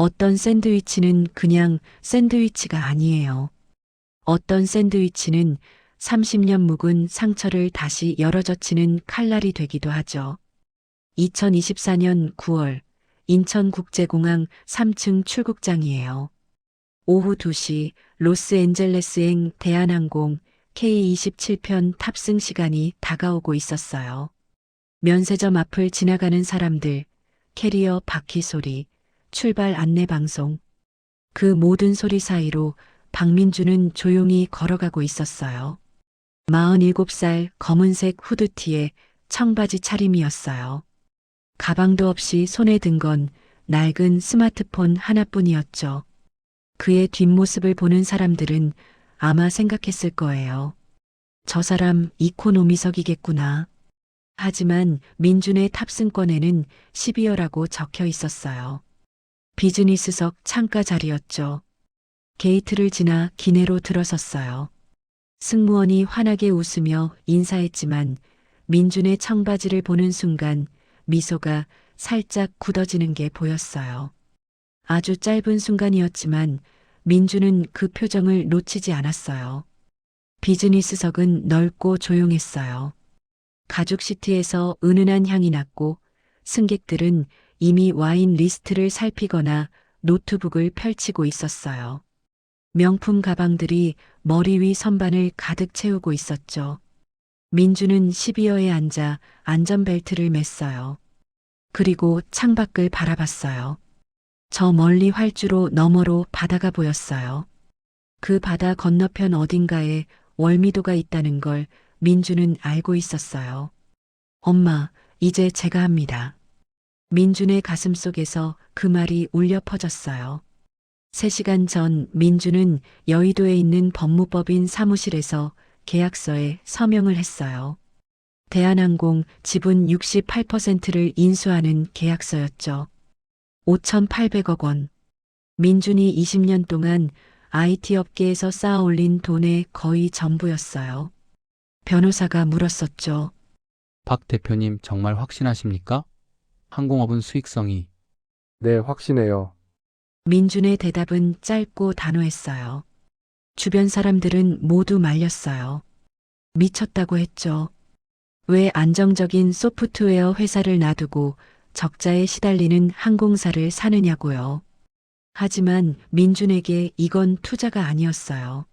어떤 샌드위치는 그냥 샌드위치가 아니에요. 어떤 샌드위치는 30년 묵은 상처를 다시 열어젖히는 칼날이 되기도 하죠. 2024년 9월 인천국제공항 3층 출국장이에요. 오후 2시 로스앤젤레스행 대한항공 K27편 탑승 시간이 다가오고 있었어요. 면세점 앞을 지나가는 사람들, 캐리어 바퀴 소리, 출발 안내 방송. 그 모든 소리 사이로 박민주는 조용히 걸어가고 있었어요. 47살 검은색 후드티에 청바지 차림이었어요. 가방도 없이 손에 든 건 낡은 스마트폰 하나뿐이었죠. 그의 뒷모습을 보는 사람들은 아마 생각했을 거예요. 저 사람 이코노미석이겠구나. 하지만 민준의 탑승권에는 12호라고 적혀 있었어요. 비즈니스석 창가 자리였죠. 게이트를 지나 기내로 들어섰어요. 승무원이 환하게 웃으며 인사했지만 민준의 청바지를 보는 순간 미소가 살짝 굳어지는 게 보였어요. 아주 짧은 순간이었지만 민준은 그 표정을 놓치지 않았어요. 비즈니스석은 넓고 조용했어요. 가죽 시트에서 은은한 향이 났고 승객들은 이미 와인 리스트를 살피거나 노트북을 펼치고 있었어요. 명품 가방들이 머리 위 선반을 가득 채우고 있었죠. 민주는 12호에 앉아 안전벨트를 맸어요. 그리고 창밖을 바라봤어요. 저 멀리 활주로 너머로 바다가 보였어요. 그 바다 건너편 어딘가에 월미도가 있다는 걸 민주는 알고 있었어요. 엄마, 이제 제가 합니다. 민준의 가슴 속에서 그 말이 울려 퍼졌어요. 3시간 전 민주는 여의도에 있는 법무법인 사무실에서 계약서에 서명을 했어요. 대한항공 지분 68%를 인수하는 계약서였죠. 5,800억 원. 민준이 20년 동안 IT 업계에서 쌓아 올린 돈의 거의 전부였어요. 변호사가 물었었죠. 박 대표님 정말 확신하십니까? 항공업은 수익성이. 네, 확신해요. 민준의 대답은 짧고 단호했어요. 주변 사람들은 모두 말렸어요. 미쳤다고 했죠. 왜 안정적인 소프트웨어 회사를 놔두고 적자에 시달리는 항공사를 사느냐고요. 하지만 민준에게 이건 투자가 아니었어요.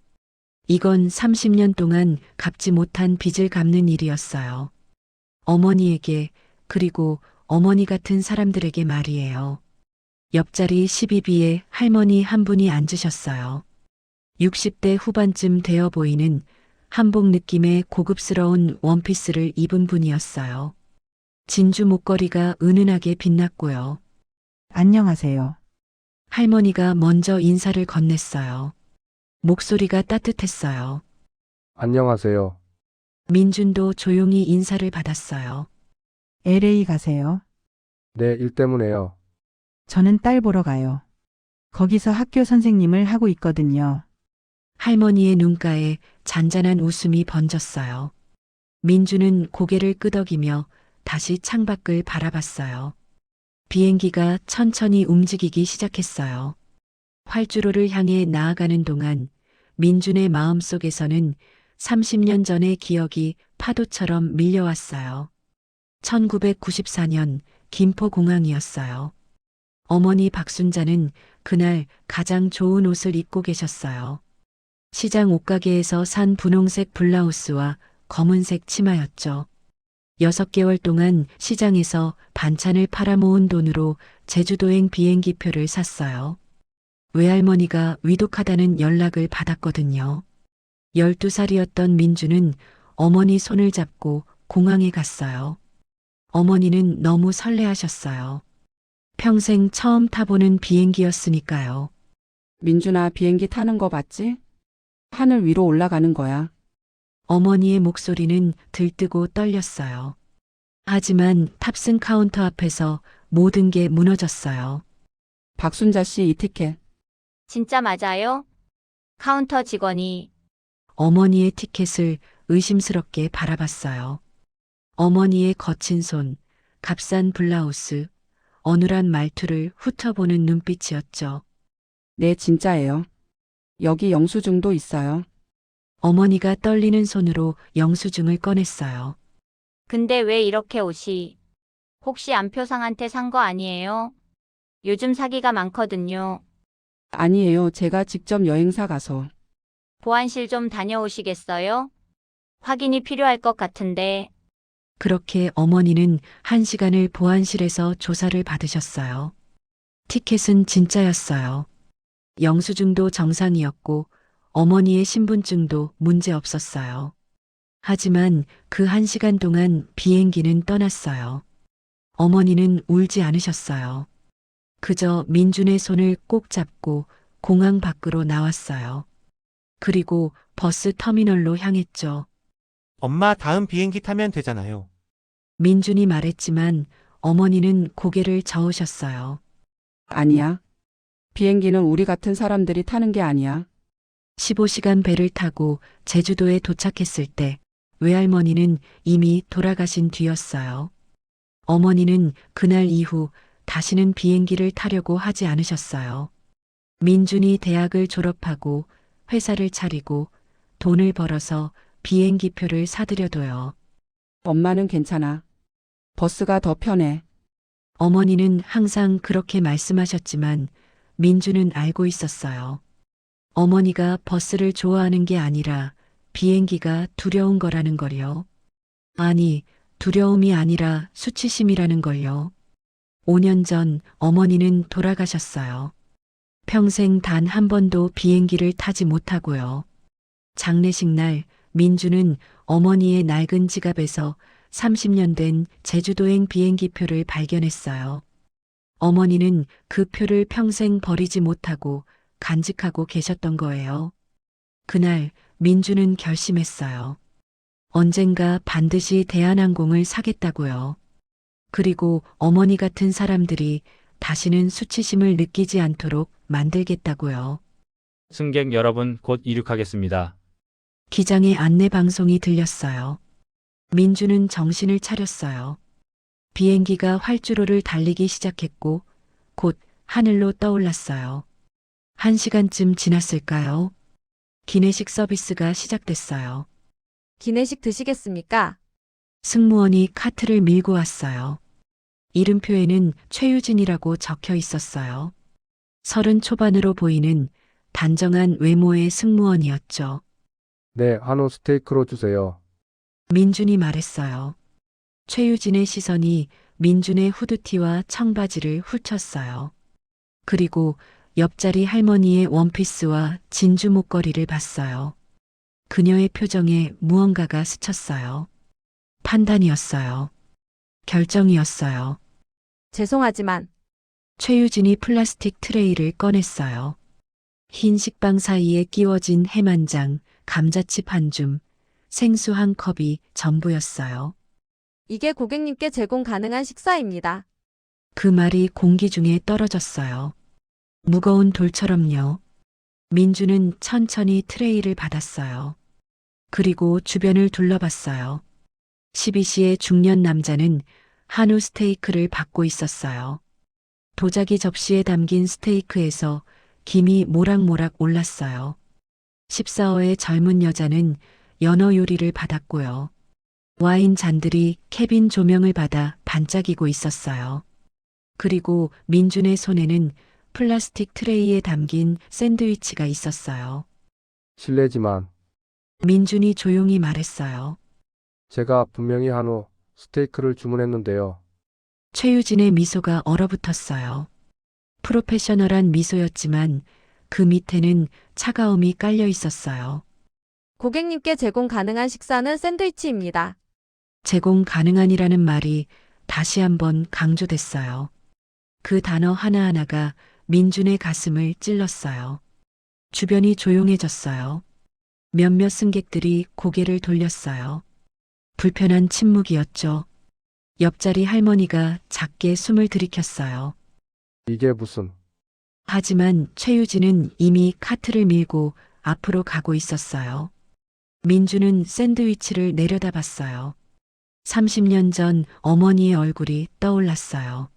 이건 30년 동안 갚지 못한 빚을 갚는 일이었어요. 어머니에게, 그리고 어머니 같은 사람들에게 말이에요. 옆자리 12B에 할머니 한 분이 앉으셨어요. 60대 후반쯤 되어 보이는 한복 느낌의 고급스러운 원피스를 입은 분이었어요. 진주 목걸이가 은은하게 빛났고요. 안녕하세요. 할머니가 먼저 인사를 건넸어요. 목소리가 따뜻했어요. 안녕하세요. 민준도 조용히 인사를 받았어요. LA 가세요. 네, 일 때문에요. 저는 딸 보러 가요. 거기서 학교 선생님을 하고 있거든요. 할머니의 눈가에 잔잔한 웃음이 번졌어요. 민주는 고개를 끄덕이며 다시 창밖을 바라봤어요. 비행기가 천천히 움직이기 시작했어요. 활주로를 향해 나아가는 동안 민준의 마음속에서는 30년 전의 기억이 파도처럼 밀려왔어요. 1994년 김포공항이었어요. 어머니 박순자는 그날 가장 좋은 옷을 입고 계셨어요. 시장 옷가게에서 산 분홍색 블라우스와 검은색 치마였죠. 6개월 동안 시장에서 반찬을 팔아모은 돈으로 제주도행 비행기표를 샀어요. 외할머니가 위독하다는 연락을 받았거든요. 12살이었던 민주는 어머니 손을 잡고 공항에 갔어요. 어머니는 너무 설레하셨어요. 평생 처음 타보는 비행기였으니까요. 민준아, 비행기 타는 거 봤지? 하늘 위로 올라가는 거야. 어머니의 목소리는 들뜨고 떨렸어요. 하지만 탑승 카운터 앞에서 모든 게 무너졌어요. 박순자 씨 이 티켓. 진짜 맞아요? 카운터 직원이 어머니의 티켓을 의심스럽게 바라봤어요. 어머니의 거친 손, 값싼 블라우스, 어눌한 말투를 훑어보는 눈빛이었죠. 네, 진짜예요. 여기 영수증도 있어요. 어머니가 떨리는 손으로 영수증을 꺼냈어요. 근데 왜 이렇게 옷이? 혹시 안표상한테 산 거 아니에요? 요즘 사기가 많거든요. 아니에요. 제가 직접 여행사 가서. 보안실 좀 다녀오시겠어요? 확인이 필요할 것 같은데. 그렇게 어머니는 1시간을 보안실에서 조사를 받으셨어요. 티켓은 진짜였어요. 영수증도 정상이었고 어머니의 신분증도 문제 없었어요. 하지만 그 1시간 동안 비행기는 떠났어요. 어머니는 울지 않으셨어요. 그저 민준의 손을 꼭 잡고 공항 밖으로 나왔어요. 그리고 버스 터미널로 향했죠. 엄마 다음 비행기 타면 되잖아요. 민준이 말했지만 어머니는 고개를 저으셨어요. 아니야. 비행기는 우리 같은 사람들이 타는 게 아니야. 15시간 배를 타고 제주도에 도착했을 때 외할머니는 이미 돌아가신 뒤였어요. 어머니는 그날 이후 다시는 비행기를 타려고 하지 않으셨어요. 민준이 대학을 졸업하고 회사를 차리고 돈을 벌어서 비행기표를 사들여둬요. 엄마는 괜찮아. 버스가 더 편해. 어머니는 항상 그렇게 말씀하셨지만 민주는 알고 있었어요. 어머니가 버스를 좋아하는 게 아니라 비행기가 두려운 거라는 걸요. 아니, 두려움이 아니라 수치심이라는 걸요. 5년 전 어머니는 돌아가셨어요. 평생 단 한 번도 비행기를 타지 못하고요. 장례식 날 민주는 어머니의 낡은 지갑에서 30년 된 제주도행 비행기표를 발견했어요. 어머니는 그 표를 평생 버리지 못하고 간직하고 계셨던 거예요. 그날 민주는 결심했어요. 언젠가 반드시 대한항공을 사겠다고요. 그리고 어머니 같은 사람들이 다시는 수치심을 느끼지 않도록 만들겠다고요. 승객 여러분, 곧 이륙하겠습니다. 기장의 안내 방송이 들렸어요. 민주는 정신을 차렸어요. 비행기가 활주로를 달리기 시작했고 곧 하늘로 떠올랐어요. 1시간쯤 지났을까요? 기내식 서비스가 시작됐어요. 기내식 드시겠습니까? 승무원이 카트를 밀고 왔어요. 이름표에는 최유진이라고 적혀 있었어요. 30 초반으로 보이는 단정한 외모의 승무원이었죠. 네, 한우 스테이크로 주세요. 민준이 말했어요. 최유진의 시선이 민준의 후드티와 청바지를 훑었어요. 그리고 옆자리 할머니의 원피스와 진주 목걸이를 봤어요. 그녀의 표정에 무언가가 스쳤어요. 판단이었어요. 결정이었어요. 죄송하지만 최유진이 플라스틱 트레이를 꺼냈어요. 흰 식빵 사이에 끼워진 햄 한 장, 감자칩 한 줌, 생수 한 컵이 전부였어요. 이게 고객님께 제공 가능한 식사입니다. 그 말이 공기 중에 떨어졌어요. 무거운 돌처럼요. 민주는 천천히 트레이를 받았어요. 그리고 주변을 둘러봤어요. 12시의 중년 남자는 한우 스테이크를 받고 있었어요. 도자기 접시에 담긴 스테이크에서 김이 모락모락 올랐어요. 14호의 젊은 여자는 연어 요리를 받았고요. 와인 잔들이 캐빈 조명을 받아 반짝이고 있었어요. 그리고 민준의 손에는 플라스틱 트레이에 담긴 샌드위치가 있었어요. 실례지만 민준이 조용히 말했어요. 제가 분명히 한우 스테이크를 주문했는데요. 최유진의 미소가 얼어붙었어요. 프로페셔널한 미소였지만 그 밑에는 차가움이 깔려 있었어요. 고객님께 제공 가능한 식사는 샌드위치입니다. 제공 가능한이라는 말이 다시 한번 강조됐어요. 그 단어 하나하나가 민준의 가슴을 찔렀어요. 주변이 조용해졌어요. 몇몇 승객들이 고개를 돌렸어요. 불편한 침묵이었죠. 옆자리 할머니가 작게 숨을 들이켰어요. 이게 무슨... 하지만 최유진은 이미 카트를 밀고 앞으로 가고 있었어요. 민주는 샌드위치를 내려다봤어요. 30년 전 어머니의 얼굴이 떠올랐어요.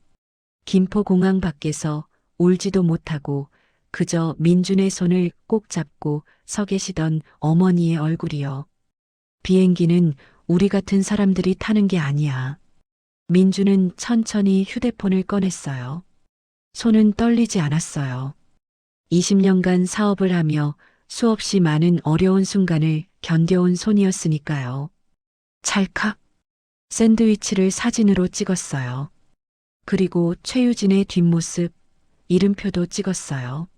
김포공항 밖에서 울지도 못하고 그저 민준의 손을 꼭 잡고 서 계시던 어머니의 얼굴이요. 비행기는 우리 같은 사람들이 타는 게 아니야. 민준은 천천히 휴대폰을 꺼냈어요. 손은 떨리지 않았어요. 20년간 사업을 하며 수없이 많은 어려운 순간을 견뎌온 손이었으니까요. 찰칵. 샌드위치를 사진으로 찍었어요. 그리고 최유진의 뒷모습, 이름표도 찍었어요.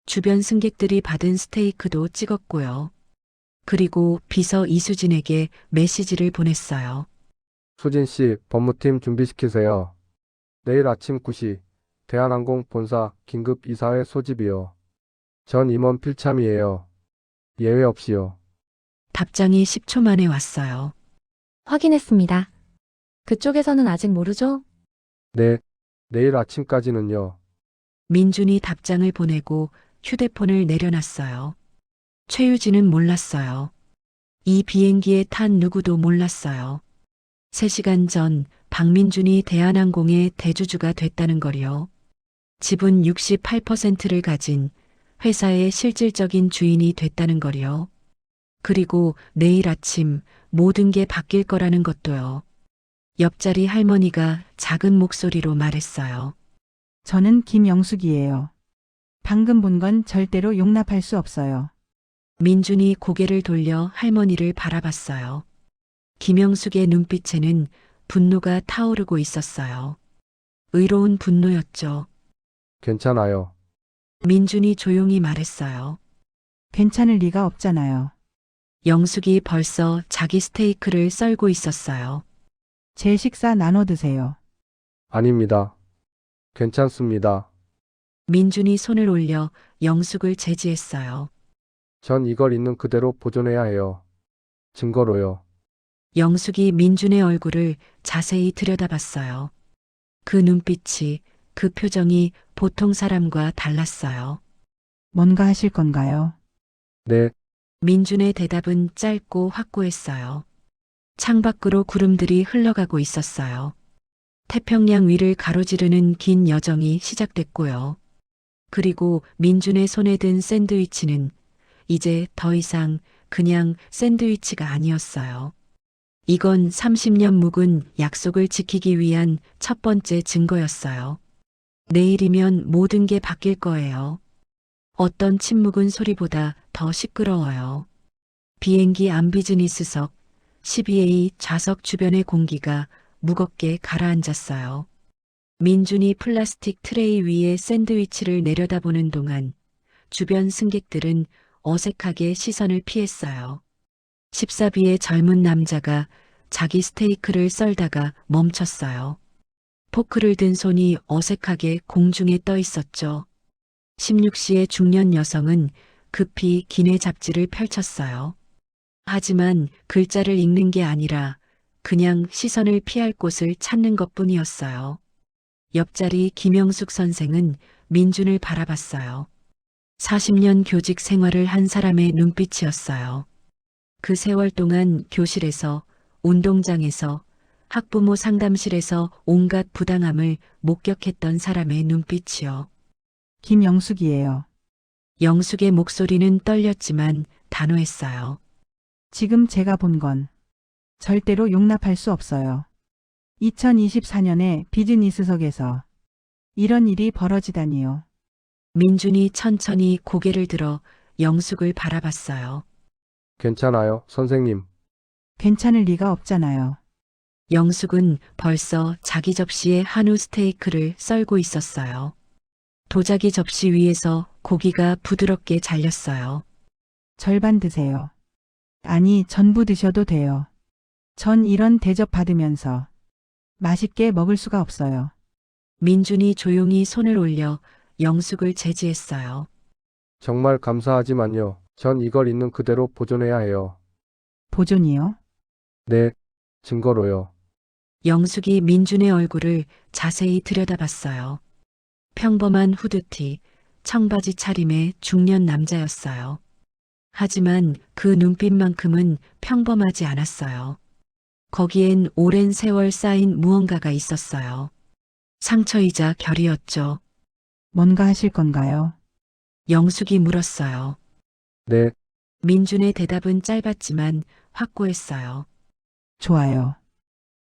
주변 승객들이 받은 스테이크도 찍었고요. 그리고 비서 이수진에게 메시지를 보냈어요. 수진 씨, 법무팀 준비시키세요. 내일 아침 9시 대한항공 본사 긴급 이사회 소집이요. 전 임원 필참이에요. 예외 없이요. 답장이 10초 만에 왔어요. 확인했습니다. 그쪽에서는 아직 모르죠? 네, 내일 아침까지는요. 민준이 답장을 보내고 휴대폰을 내려놨어요. 최유진은 몰랐어요. 이 비행기에 탄 누구도 몰랐어요. 3시간 전 박민준이 대한항공의 대주주가 됐다는 거리요. 지분 68%를 가진 회사의 실질적인 주인이 됐다는 거리요. 그리고 내일 아침 모든 게 바뀔 거라는 것도요. 옆자리 할머니가 작은 목소리로 말했어요. 저는 김영숙이에요. 방금 본 건 절대로 용납할 수 없어요. 민준이 고개를 돌려 할머니를 바라봤어요. 김영숙의 눈빛에는 분노가 타오르고 있었어요. 의로운 분노였죠. 괜찮아요. 민준이 조용히 말했어요. 괜찮을 리가 없잖아요. 영숙이 벌써 자기 스테이크를 썰고 있었어요. 제 식사 나눠 드세요. 아닙니다. 괜찮습니다. 민준이 손을 올려 영숙을 제지했어요. 전 이걸 있는 그대로 보존해야 해요. 증거로요. 영숙이 민준의 얼굴을 자세히 들여다봤어요. 그 눈빛이, 그 표정이 보통 사람과 달랐어요. 뭔가 하실 건가요? 네, 민준의 대답은 짧고 확고했어요. 창밖으로 구름들이 흘러가고 있었어요. 태평양 위를 가로지르는 긴 여정이 시작됐고요. 그리고 민준의 손에 든 샌드위치는 이제 더 이상 그냥 샌드위치가 아니었어요. 이건 30년 묵은 약속을 지키기 위한 첫 번째 증거였어요. 내일이면 모든 게 바뀔 거예요. 어떤 침묵은 소리보다 더 시끄러워요. 비행기 암비즈니스석 12A 좌석 주변의 공기가 무겁게 가라앉았어요. 민준이 플라스틱 트레이 위에 샌드위치를 내려다보는 동안 주변 승객들은 어색하게 시선을 피했어요. 14B의 젊은 남자가 자기 스테이크를 썰다가 멈췄어요. 포크를 든 손이 어색하게 공중에 떠 있었죠. 16C의 중년 여성은 급히 기내 잡지를 펼쳤어요. 하지만 글자를 읽는 게 아니라 그냥 시선을 피할 곳을 찾는 것뿐이었어요. 옆자리 김영숙 선생은 민준을 바라봤어요. 40년 교직 생활을 한 사람의 눈빛이었어요. 그 세월 동안 교실에서, 운동장에서, 학부모 상담실에서 온갖 부당함을 목격했던 사람의 눈빛이요. 김영숙이에요. 영숙의 목소리는 떨렸지만 단호했어요. 지금 제가 본 건 절대로 용납할 수 없어요. 2024년에 비즈니스석에서 이런 일이 벌어지다니요. 민준이 천천히 고개를 들어 영숙을 바라봤어요. 괜찮아요, 선생님. 괜찮을 리가 없잖아요. 영숙은 벌써 자기 접시에 한우 스테이크를 썰고 있었어요. 도자기 접시 위에서 고기가 부드럽게 잘렸어요. 절반 드세요. 아니, 전부 드셔도 돼요. 전 이런 대접 받으면서 맛있게 먹을 수가 없어요. 민준이 조용히 손을 올려 영숙을 제지했어요. 정말 감사하지만요. 전 이걸 있는 그대로 보존해야 해요. 보존이요? 네, 증거로요. 영숙이 민준의 얼굴을 자세히 들여다봤어요. 평범한 후드티, 청바지 차림의 중년 남자였어요. 하지만 그 눈빛만큼은 평범하지 않았어요. 거기엔 오랜 세월 쌓인 무언가가 있었어요. 상처이자 결이었죠. 뭔가 하실 건가요? 영숙이 물었어요. 네, 민준의 대답은 짧았지만 확고했어요. 좋아요.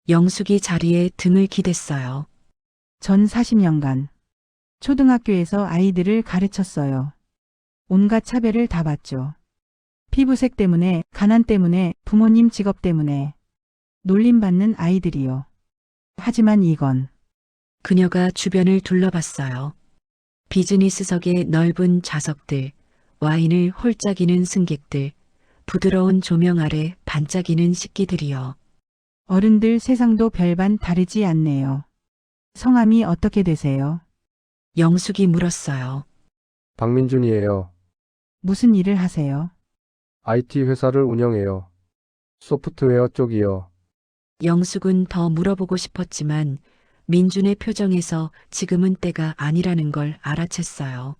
영숙이 자리에 등을 기댔어요. 전 40년간 초등학교에서 아이들을 가르쳤어요. 온갖 차별을 다 봤죠. 피부색 때문에, 가난 때문에, 부모님 직업 때문에 놀림받는 아이들이요. 하지만 이건 그녀가 주변을 둘러봤어요. 비즈니스석의 넓은 좌석들, 와인을 홀짝이는 승객들, 부드러운 조명 아래 반짝이는 식기들이요. 어른들 세상도 별반 다르지 않네요. 성함이 어떻게 되세요? 영숙이 물었어요. 박민준이에요. 무슨 일을 하세요? IT 회사를 운영해요. 소프트웨어 쪽이요. 영숙은 더 물어보고 싶었지만 민준의 표정에서 지금은 때가 아니라는 걸 알아챘어요.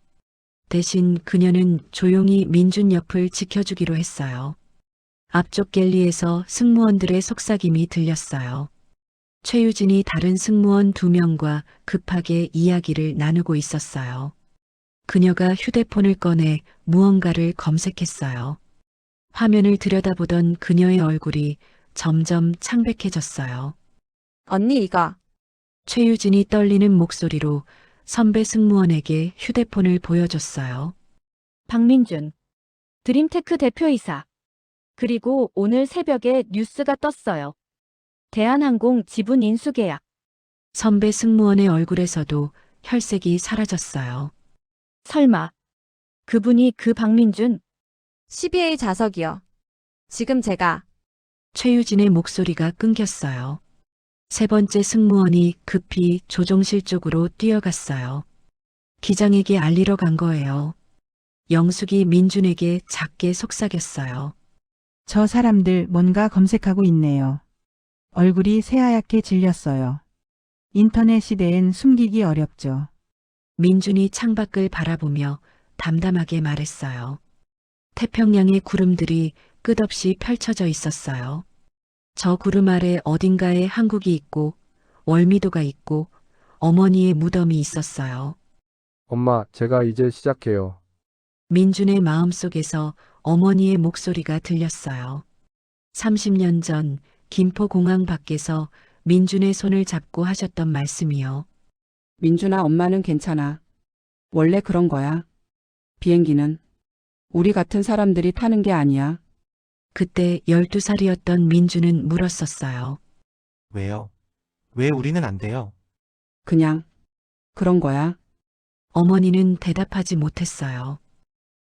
대신 그녀는 조용히 민준 옆을 지켜주기로 했어요. 앞쪽 갤리에서 승무원들의 속삭임이 들렸어요. 최유진이 다른 승무원 2명과 급하게 이야기를 나누고 있었어요. 그녀가 휴대폰을 꺼내 무언가를 검색했어요. 화면을 들여다보던 그녀의 얼굴이 점점 창백해졌어요. 언니 이거. 최유진이 떨리는 목소리로 선배 승무원에게 휴대폰을 보여줬어요. 박민준, 드림테크 대표이사. 그리고 오늘 새벽에 뉴스가 떴어요. 대한항공 지분 인수 계약. 선배 승무원의 얼굴에서도 혈색이 사라졌어요. 설마 그분이 그 박민준? 12A 좌석이요. 지금 제가 최유진의 목소리가 끊겼어요. 세 번째 승무원이 급히 조종실 쪽으로 뛰어갔어요. 기장에게 알리러 간 거예요. 영숙이 민준에게 작게 속삭였어요. 저 사람들 뭔가 검색하고 있네요. 얼굴이 새하얗게 질렸어요. 인터넷 시대엔 숨기기 어렵죠. 민준이 창밖을 바라보며 담담하게 말했어요. 태평양의 구름들이 끝없이 펼쳐져 있었어요. 저 구름 아래 어딘가에 한국이 있고 월미도가 있고 어머니의 무덤이 있었어요. 엄마, 제가 이제 시작해요. 민준의 마음속에서 어머니의 목소리가 들렸어요. 30년 전 김포공항 밖에서 민준의 손을 잡고 하셨던 말씀이요. 민준아, 엄마는 괜찮아. 원래 그런 거야. 비행기는 우리 같은 사람들이 타는 게 아니야. 그때 12살이었던 민준은 물었었어요. 왜요? 왜 우리는 안 돼요? 그냥 그런 거야. 어머니는 대답하지 못했어요.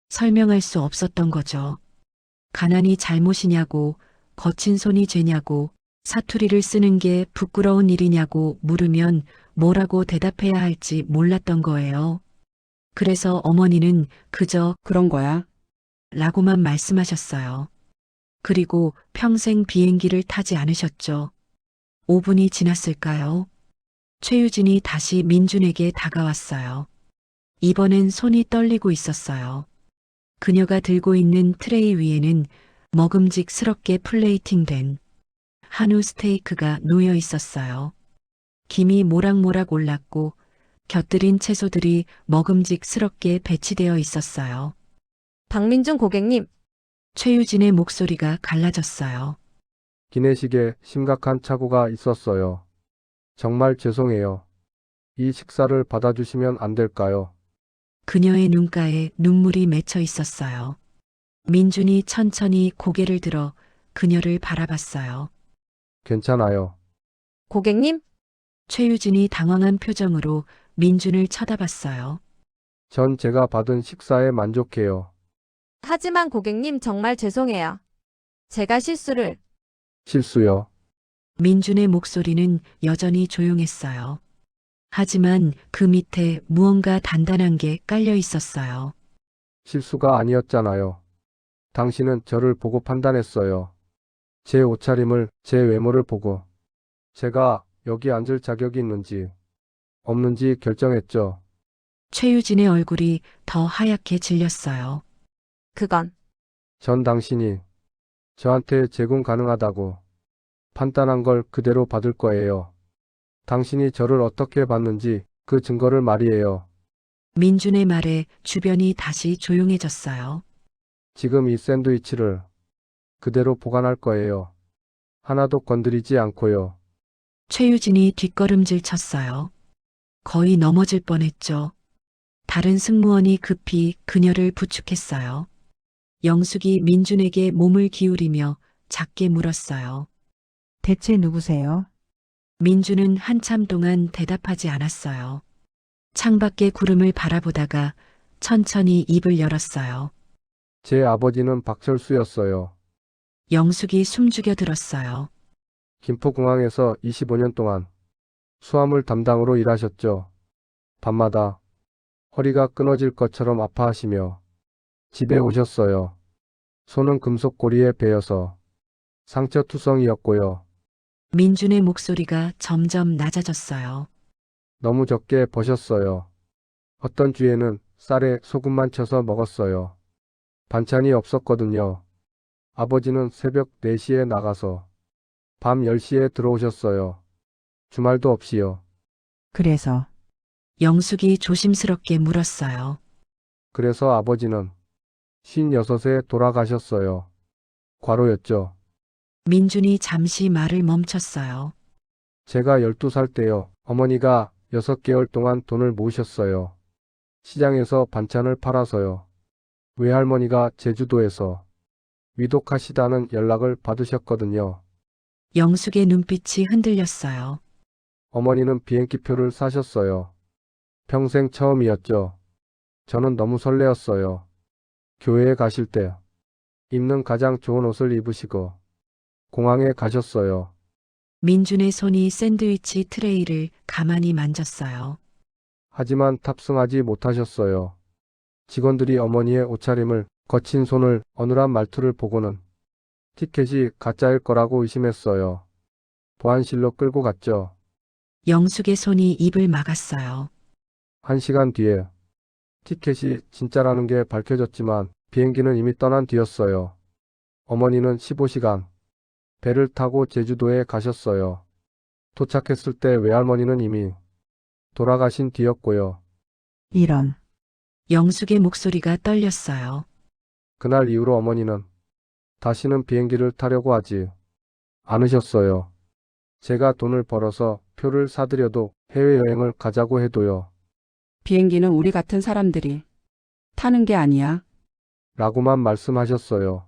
설명할 수 없었던 거죠. 가난이 잘못이냐고, 거친 손이 죄냐고, 사투리를 쓰는 게 부끄러운 일이냐고 물으면 뭐라고 대답해야 할지 몰랐던 거예요. 그래서 어머니는 그저 그런 거야. 라고만 말씀하셨어요. 그리고 평생 비행기를 타지 않으셨죠. 5분이 지났을까요? 최유진이 다시 민준에게 다가왔어요. 이번엔 손이 떨리고 있었어요. 그녀가 들고 있는 트레이 위에는 먹음직스럽게 플레이팅된 한우 스테이크가 놓여 있었어요. 김이 모락모락 올랐고 곁들인 채소들이 먹음직스럽게 배치되어 있었어요. 박민준 고객님, 최유진의 목소리가 갈라졌어요. 기내식에 심각한 착오가 있었어요. 정말 죄송해요. 이 식사를 받아주시면 안 될까요? 그녀의 눈가에 눈물이 맺혀 있었어요. 민준이 천천히 고개를 들어 그녀를 바라봤어요. 괜찮아요. 고객님, 최유진이 당황한 표정으로 민준을 쳐다봤어요. 전 제가 받은 식사에 만족해요. 하지만 고객님 정말 죄송해요. 제가 실수를. 실수요. 민준의 목소리는 여전히 조용했어요. 하지만 그 밑에 무언가 단단한 게 깔려 있었어요. 실수가 아니었잖아요. 당신은 저를 보고 판단했어요. 제 옷차림을, 제 외모를 보고 제가 여기 앉을 자격이 있는지 없는지 결정했죠. 최유진의 얼굴이 더 하얗게 질렸어요. 그건 전 당신이 저한테 제공 가능하다고 판단한 걸 그대로 받을 거예요. 당신이 저를 어떻게 봤는지 그 증거를 말이에요. 민준의 말에 주변이 다시 조용해졌어요. 지금 이 샌드위치를 그대로 보관할 거예요. 하나도 건드리지 않고요. 최유진이 뒷걸음질 쳤어요. 거의 넘어질 뻔했죠. 다른 승무원이 급히 그녀를 부축했어요. 영숙이 민준에게 몸을 기울이며 작게 물었어요. 대체 누구세요? 민준은 한참 동안 대답하지 않았어요. 창밖의 구름을 바라보다가 천천히 입을 열었어요. 제 아버지는 박철수였어요. 영숙이 숨죽여 들었어요. 김포공항에서 25년 동안 수화물 담당으로 일하셨죠. 밤마다 허리가 끊어질 것처럼 아파하시며 집에 오셨어요. 손은 금속 고리에 베여서 상처투성이었고요. 민준의 목소리가 점점 낮아졌어요. 너무 적게 버셨어요. 어떤 주에는 쌀에 소금만 쳐서 먹었어요. 반찬이 없었거든요. 아버지는 새벽 4시에 나가서 밤 10시에 들어오셨어요. 주말도 없이요. 그래서 영숙이 조심스럽게 물었어요. 그래서 아버지는 56에 돌아가셨어요. 과로였죠. 민준이 잠시 말을 멈췄어요. 제가 12살 때요. 어머니가 6개월 동안 돈을 모으셨어요. 시장에서 반찬을 팔아서요. 외할머니가 제주도에서 위독하시다는 연락을 받으셨거든요. 영숙의 눈빛이 흔들렸어요. 어머니는 비행기표를 사셨어요. 평생 처음이었죠. 저는 너무 설레었어요. 교회에 가실 때 입는 가장 좋은 옷을 입으시고 공항에 가셨어요. 민준의 손이 샌드위치 트레이를 가만히 만졌어요. 하지만 탑승하지 못하셨어요. 직원들이 어머니의 옷차림을 거친 손을 어눌한 말투를 보고는 티켓이 가짜일 거라고 의심했어요. 보안실로 끌고 갔죠. 영숙의 손이 입을 막았어요. 1시간 뒤에 티켓이 진짜라는 게 밝혀졌지만 비행기는 이미 떠난 뒤였어요. 어머니는 15시간 배를 타고 제주도에 가셨어요. 도착했을 때 외할머니는 이미 돌아가신 뒤였고요. 이런. 영숙의 목소리가 떨렸어요. 그날 이후로 어머니는 다시는 비행기를 타려고 하지 않으셨어요. 제가 돈을 벌어서 표를 사드려도 해외여행을 가자고 해도요. 비행기는 우리 같은 사람들이 타는 게 아니야. 라고만 말씀하셨어요.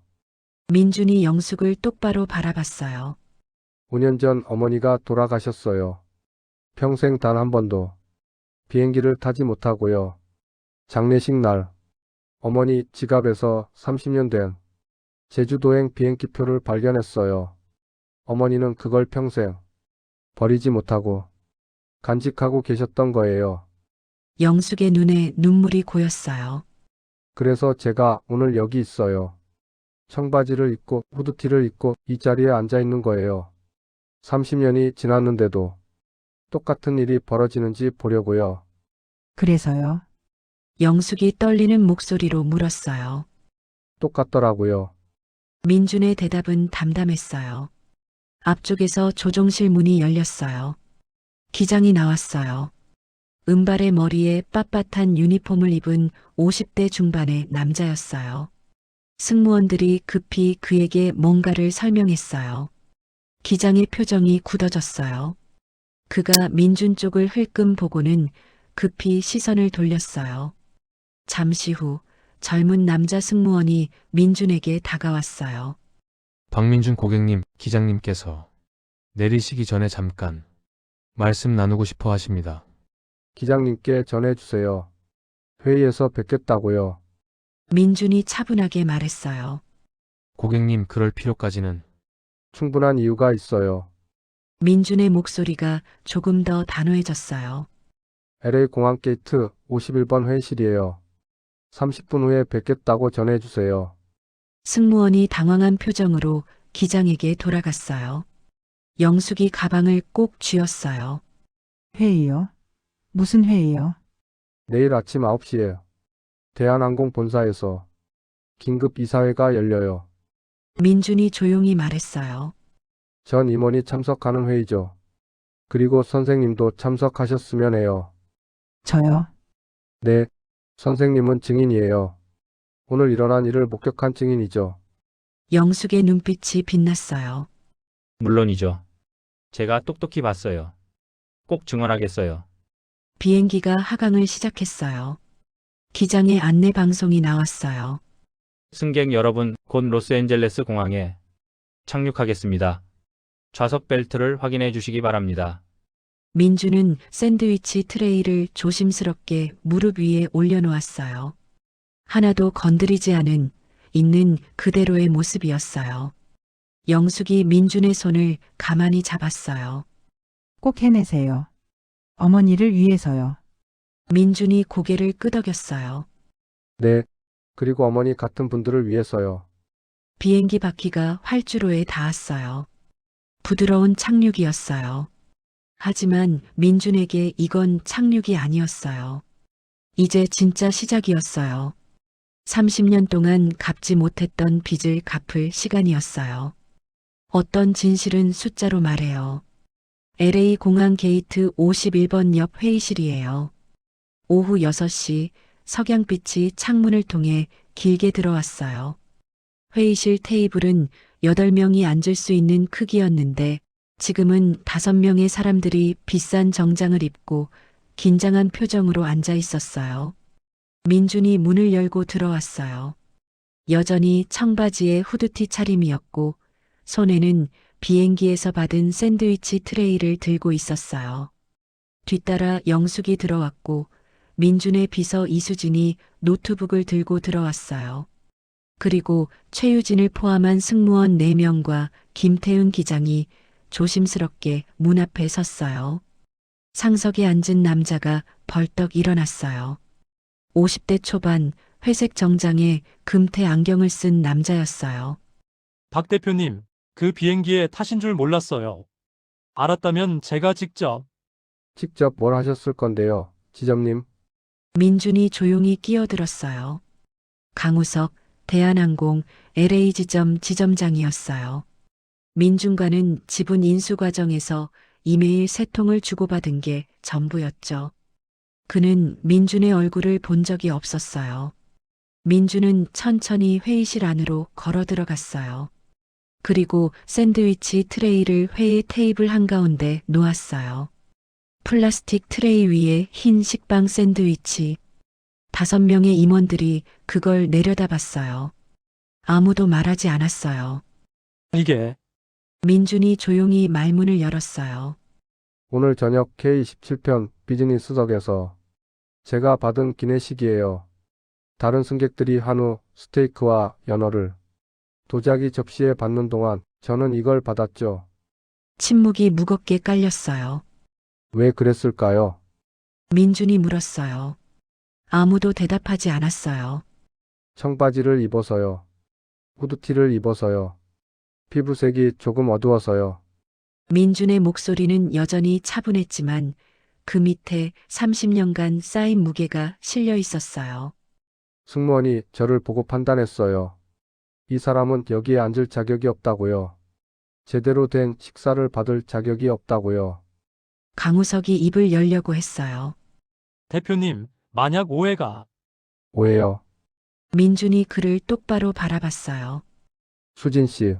민준이 영숙을 똑바로 바라봤어요. 5년 전 어머니가 돌아가셨어요. 평생 단 한 번도 비행기를 타지 못하고요. 장례식 날 어머니 지갑에서 30년 된 제주도행 비행기표를 발견했어요. 어머니는 그걸 평생 버리지 못하고 간직하고 계셨던 거예요. 영숙의 눈에 눈물이 고였어요. 그래서 제가 오늘 여기 있어요. 청바지를 입고 후드티를 입고 이 자리에 앉아 있는 거예요. 30년이 지났는데도 똑같은 일이 벌어지는지 보려고요. 그래서요. 영숙이 떨리는 목소리로 물었어요. 똑같더라고요. 민준의 대답은 담담했어요. 앞쪽에서 조종실 문이 열렸어요. 기장이 나왔어요. 은발의 머리에 빳빳한 유니폼을 입은 50대 중반의 남자였어요. 승무원들이 급히 그에게 뭔가를 설명했어요. 기장의 표정이 굳어졌어요. 그가 민준 쪽을 흘끔 보고는 급히 시선을 돌렸어요. 잠시 후 젊은 남자 승무원이 민준에게 다가왔어요. 박민준 고객님, 기장님께서 내리시기 전에 잠깐 말씀 나누고 싶어 하십니다. 기장님께 전해주세요. 회의에서 뵙겠다고요. 민준이 차분하게 말했어요. 고객님, 그럴 필요까지는. 충분한 이유가 있어요. 민준의 목소리가 조금 더 단호해졌어요. LA 공항 게이트 51번 회의실이에요. 30분 후에 뵙겠다고 전해주세요. 승무원이 당황한 표정으로 기장에게 돌아갔어요. 영숙이 가방을 꼭 쥐었어요. 회의요? 무슨 회의요? 내일 아침 9시에 대한항공 본사에서 긴급 이사회가 열려요. 민준이 조용히 말했어요. 전 임원이 참석하는 회의죠. 그리고 선생님도 참석하셨으면 해요. 저요. 네, 선생님은 증인이에요. 오늘 일어난 일을 목격한 증인이죠. 영숙의 눈빛이 빛났어요. 물론이죠. 제가 똑똑히 봤어요. 꼭 증언하겠어요. 비행기가 하강을 시작했어요. 기장의 안내 방송이 나왔어요. 승객 여러분, 곧 로스앤젤레스 공항에 착륙하겠습니다. 좌석 벨트를 확인해 주시기 바랍니다. 민주는 샌드위치 트레이를 조심스럽게 무릎 위에 올려놓았어요. 하나도 건드리지 않은 있는 그대로의 모습이었어요. 영숙이 민준의 손을 가만히 잡았어요. 꼭 해내세요. 어머니를 위해서요. 민준이 고개를 끄덕였어요. 네, 그리고 어머니 같은 분들을 위해서요. 비행기 바퀴가 활주로에 닿았어요. 부드러운 착륙이었어요. 하지만 민준에게 이건 착륙이 아니었어요. 이제 진짜 시작이었어요. 30년 동안 갚지 못했던 빚을 갚을 시간이었어요. 어떤 진실은 숫자로 말해요. LA 공항 게이트 51번 옆 회의실이에요. 오후 6시 석양빛이 창문을 통해 길게 들어왔어요. 회의실 테이블은 8명이 앉을 수 있는 크기였는데 지금은 5명의 사람들이 비싼 정장을 입고 긴장한 표정으로 앉아 있었어요. 민준이 문을 열고 들어왔어요. 여전히 청바지에 후드티 차림이었고 손에는 비행기에서 받은 샌드위치 트레이를 들고 있었어요. 뒤따라 영숙이 들어왔고 민준의 비서 이수진이 노트북을 들고 들어왔어요. 그리고 최유진을 포함한 승무원 4명과 김태훈 기장이 조심스럽게 문 앞에 섰어요. 상석에 앉은 남자가 벌떡 일어났어요. 50대 초반 회색 정장에 금태 안경을 쓴 남자였어요. 박 대표님, 그 비행기에 타신 줄 몰랐어요. 알았다면 제가 직접. 직접 뭘 하셨을 건데요, 지점님? 민준이 조용히 끼어들었어요. 강우석, 대한항공 LA 지점 지점장이었어요. 민준과는 지분 인수 과정에서 이메일 3통을 주고받은 게 전부였죠. 그는 민준의 얼굴을 본 적이 없었어요. 민준은 천천히 회의실 안으로 걸어 들어갔어요. 그리고 샌드위치 트레이를 회의 테이블 한가운데 놓았어요. 플라스틱 트레이 위에 흰 식빵 샌드위치. 5명의 임원들이 그걸 내려다봤어요. 아무도 말하지 않았어요. 이게 민준이 조용히 말문을 열었어요. 오늘 저녁 K27편 비즈니스석에서 제가 받은 기내식이에요. 다른 승객들이 한우, 스테이크와 연어를 도자기 접시에 받는 동안 저는 이걸 받았죠. 침묵이 무겁게 깔렸어요. 왜 그랬을까요? 민준이 물었어요. 아무도 대답하지 않았어요. 청바지를 입어서요. 후드티를 입어서요. 피부색이 조금 어두워서요. 민준의 목소리는 여전히 차분했지만 그 밑에 30년간 쌓인 무게가 실려 있었어요. 승무원이 저를 보고 판단했어요. 이 사람은 여기에 앉을 자격이 없다고요. 제대로 된 식사를 받을 자격이 없다고요. 강우석이 입을 열려고 했어요. 대표님, 만약 오해가. 오해요. 민준이 그를 똑바로 바라봤어요. 수진 씨,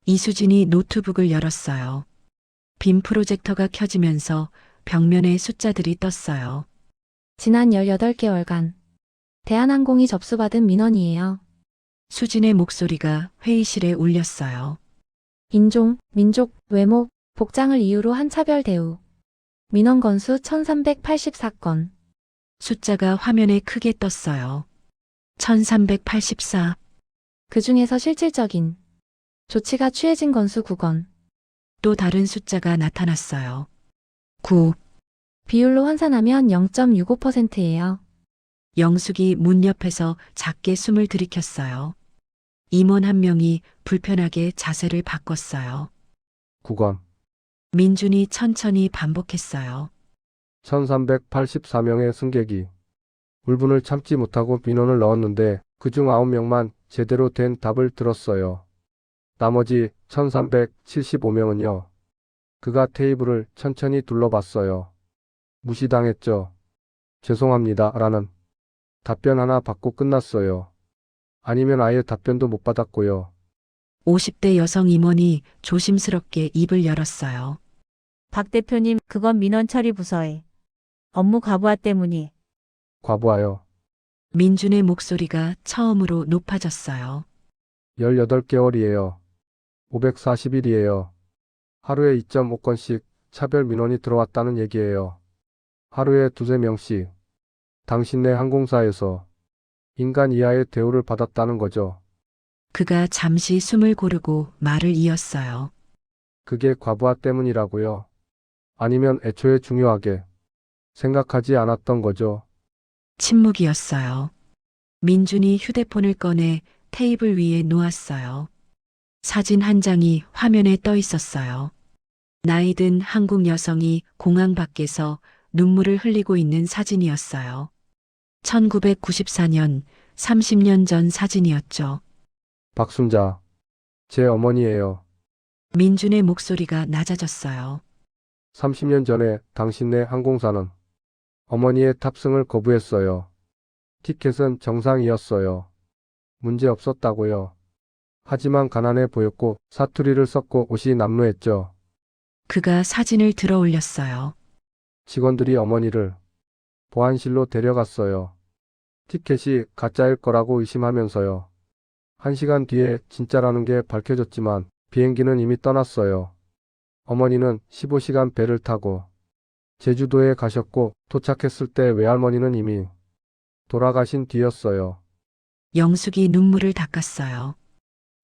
이수진이 노트북을 열었어요. 빔 프로젝터가 켜지면서 벽면에 숫자들이 떴어요. 지난 18개월간 대한항공이 접수받은 민원이에요. 수진의 목소리가 회의실에 울렸어요. 인종, 민족, 외모, 복장을 이유로 한 차별 대우. 민원 건수 1384건. 숫자가 화면에 크게 떴어요. 1384. 그 중에서 실질적인 조치가 취해진 건수 9건. 또 다른 숫자가 나타났어요. 9. 비율로 환산하면 0.65%예요. 영숙이 문 옆에서 작게 숨을 들이켰어요. 임원 한 명이 불편하게 자세를 바꿨어요. 9건. 민준이 천천히 반복했어요. 1384명의 승객이 울분을 참지 못하고 민원을 넣었는데 그중 9명만 제대로 된 답을 들었어요. 나머지 1375명은요. 그가 테이블을 천천히 둘러봤어요. 무시당했죠. 죄송합니다. 라는 답변 하나 받고 끝났어요. 아니면 아예 답변도 못 받았고요. 50대 여성 임원이 조심스럽게 입을 열었어요. 박 대표님, 그건 민원 처리 부서에 업무 과부하 때문이. 과부하요. 민준의 목소리가 처음으로 높아졌어요. 18개월이에요. 540일이에요. 하루에 2.5건씩 차별 민원이 들어왔다는 얘기예요. 하루에 두세 명씩. 당신네 항공사에서 인간 이하의 대우를 받았다는 거죠. 그가 잠시 숨을 고르고 말을 이었어요. 그게 과부하 때문이라고요. 아니면 애초에 중요하게 생각하지 않았던 거죠. 침묵이었어요. 민준이 휴대폰을 꺼내 테이블 위에 놓았어요. 사진 한 장이 화면에 떠 있었어요. 나이든 한국 여성이 공항 밖에서 눈물을 흘리고 있는 사진이었어요. 1994년, 30년 전 사진이었죠. 박순자, 제 어머니예요. 민준의 목소리가 낮아졌어요. 30년 전에 당신네 항공사는 어머니의 탑승을 거부했어요. 티켓은 정상이었어요. 문제 없었다고요. 하지만 가난해 보였고 사투리를 섞고 옷이 남루했죠. 그가 사진을 들어 올렸어요. 직원들이 어머니를 보안실로 데려갔어요. 티켓이 가짜일 거라고 의심하면서요. 1시간 뒤에 진짜라는 게 밝혀졌지만 비행기는 이미 떠났어요. 어머니는 15시간 배를 타고 제주도에 가셨고 도착했을 때 외할머니는 이미 돌아가신 뒤였어요. 영숙이 눈물을 닦았어요.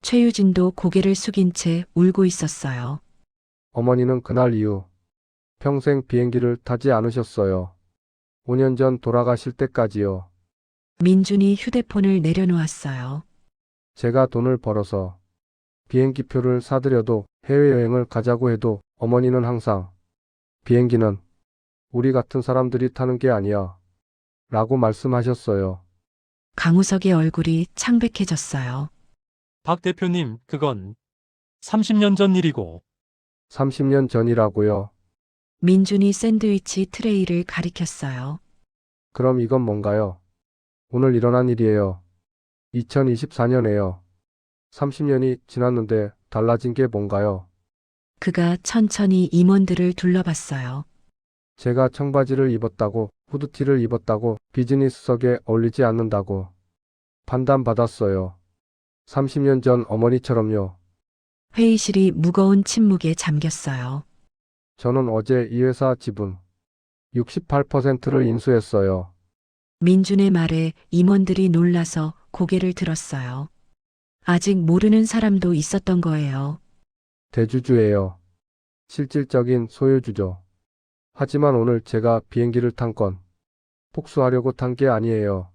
최유진도 고개를 숙인 채 울고 있었어요. 어머니는 그날 이후 평생 비행기를 타지 않으셨어요. 5년 전 돌아가실 때까지요. 민준이 휴대폰을 내려놓았어요. 제가 돈을 벌어서 비행기표를 사드려도 해외여행을 가자고 해도 어머니는 항상 비행기는 우리 같은 사람들이 타는 게 아니야 라고 말씀하셨어요. 강우석의 얼굴이 창백해졌어요. 박 대표님, 그건 30년 전 일이고 30년 전이라고요. 민준이 샌드위치 트레이를 가리켰어요. 그럼 이건 뭔가요? 오늘 일어난 일이에요. 2024년에요. 30년이 지났는데 달라진 게 뭔가요? 그가 천천히 임원들을 둘러봤어요. 제가 청바지를 입었다고, 후드티를 입었다고, 비즈니스석에 어울리지 않는다고 판단받았어요. 30년 전 어머니처럼요. 회의실이 무거운 침묵에 잠겼어요. 저는 어제 이 회사 지분 68%를 인수했어요. 민준의 말에 임원들이 놀라서 고개를 들었어요. 아직 모르는 사람도 있었던 거예요. 대주주예요. 실질적인 소유주죠. 하지만 오늘 제가 비행기를 탄 건 복수하려고 탄 게 아니에요.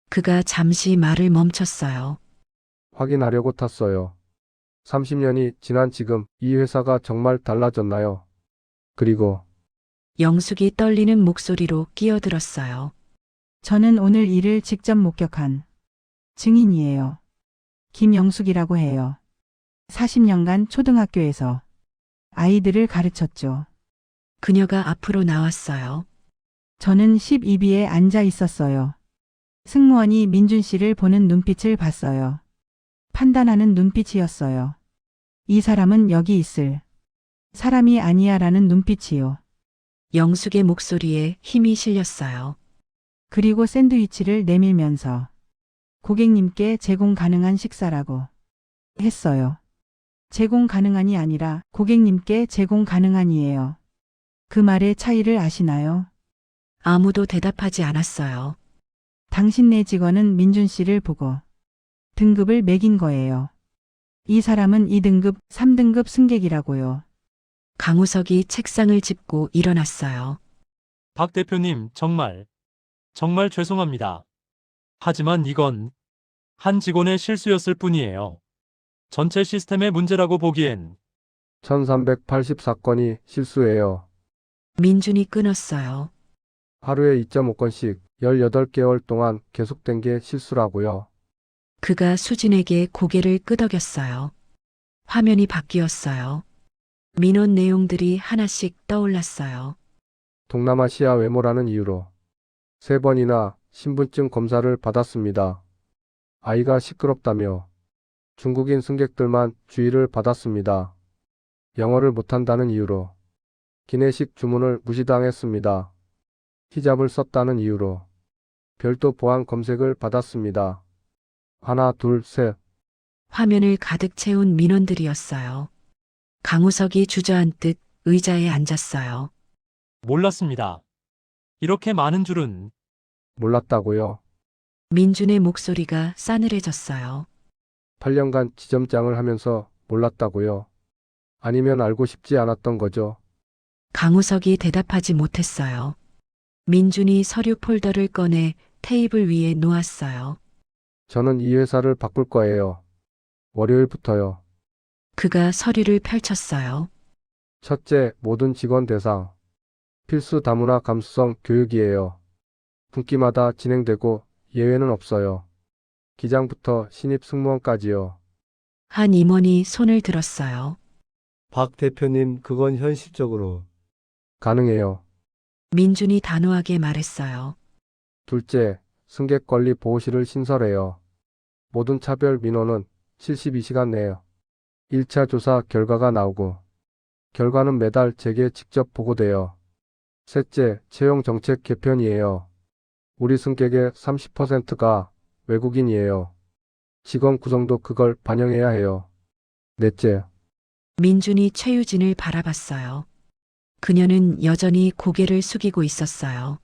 그가 잠시 말을 멈췄어요. 확인하려고 탔어요. 30년이 지난 지금 이 회사가 정말 달라졌나요? 그리고 영숙이 떨리는 목소리로 끼어들었어요. 저는 오늘 일을 직접 목격한 증인이에요. 김영숙이라고 해요. 40년간 초등학교에서 아이들을 가르쳤죠. 그녀가 앞으로 나왔어요. 저는 12비에 앉아 있었어요. 승무원이 민준 씨를 보는 눈빛을 봤어요. 판단하는 눈빛이었어요. 이 사람은 여기 있을 사람이 아니야 라는 눈빛이요. 영숙의 목소리에 힘이 실렸어요. 그리고 샌드위치를 내밀면서 고객님께 제공 가능한 식사라고 했어요. 제공 가능한이 아니라 고객님께 제공 가능한이에요. 그 말의 차이를 아시나요? 아무도 대답하지 않았어요. 당신네 직원은 민준 씨를 보고 등급을 매긴 거예요. 이 사람은 2등급, 3등급 승객이라고요. 강우석이 책상을 짚고 일어났어요. 박 대표님, 정말 죄송합니다. 하지만 이건 한 직원의 실수였을 뿐이에요. 전체 시스템의 문제라고 보기엔 1384건이 실수예요. 민준이 끊었어요. 하루에 2.5건씩 18개월 동안 계속된 게 실수라고요. 그가 수진에게 고개를 끄덕였어요. 화면이 바뀌었어요. 민원 내용들이 하나씩 떠올랐어요. 동남아시아 외모라는 이유로 3번이나 신분증 검사를 받았습니다. 아이가 시끄럽다며 중국인 승객들만 주의를 받았습니다. 영어를 못한다는 이유로 기내식 주문을 무시당했습니다. 히잡을 썼다는 이유로 별도 보안 검색을 받았습니다. 하나, 둘, 셋. 화면을 가득 채운 민원들이었어요. 강우석이 주저앉듯 의자에 앉았어요. 몰랐습니다. 이렇게 많은 줄은. 몰랐다고요. 민준의 목소리가 싸늘해졌어요. 8년간 지점장을 하면서 몰랐다고요. 아니면 알고 싶지 않았던 거죠. 강우석이 대답하지 못했어요. 민준이 서류 폴더를 꺼내 테이블 위에 놓았어요. 저는 이 회사를 바꿀 거예요. 월요일부터요. 그가 서류를 펼쳤어요. 첫째, 모든 직원 대상. 필수 다문화 감수성 교육이에요. 분기마다 진행되고 예외는 없어요. 기장부터 신입 승무원까지요. 한 임원이 손을 들었어요. 박 대표님, 그건 현실적으로 가능해요. 민준이 단호하게 말했어요. 둘째, 승객 권리 보호실을 신설해요. 모든 차별 민원은 72시간 내에 1차 조사 결과가 나오고 결과는 매달 제게 직접 보고돼요. 셋째, 채용 정책 개편이에요. 우리 승객의 30%가 외국인이에요. 직원 구성도 그걸 반영해야 해요. 넷째, 민준이 최유진을 바라봤어요. 그녀는 여전히 고개를 숙이고 있었어요.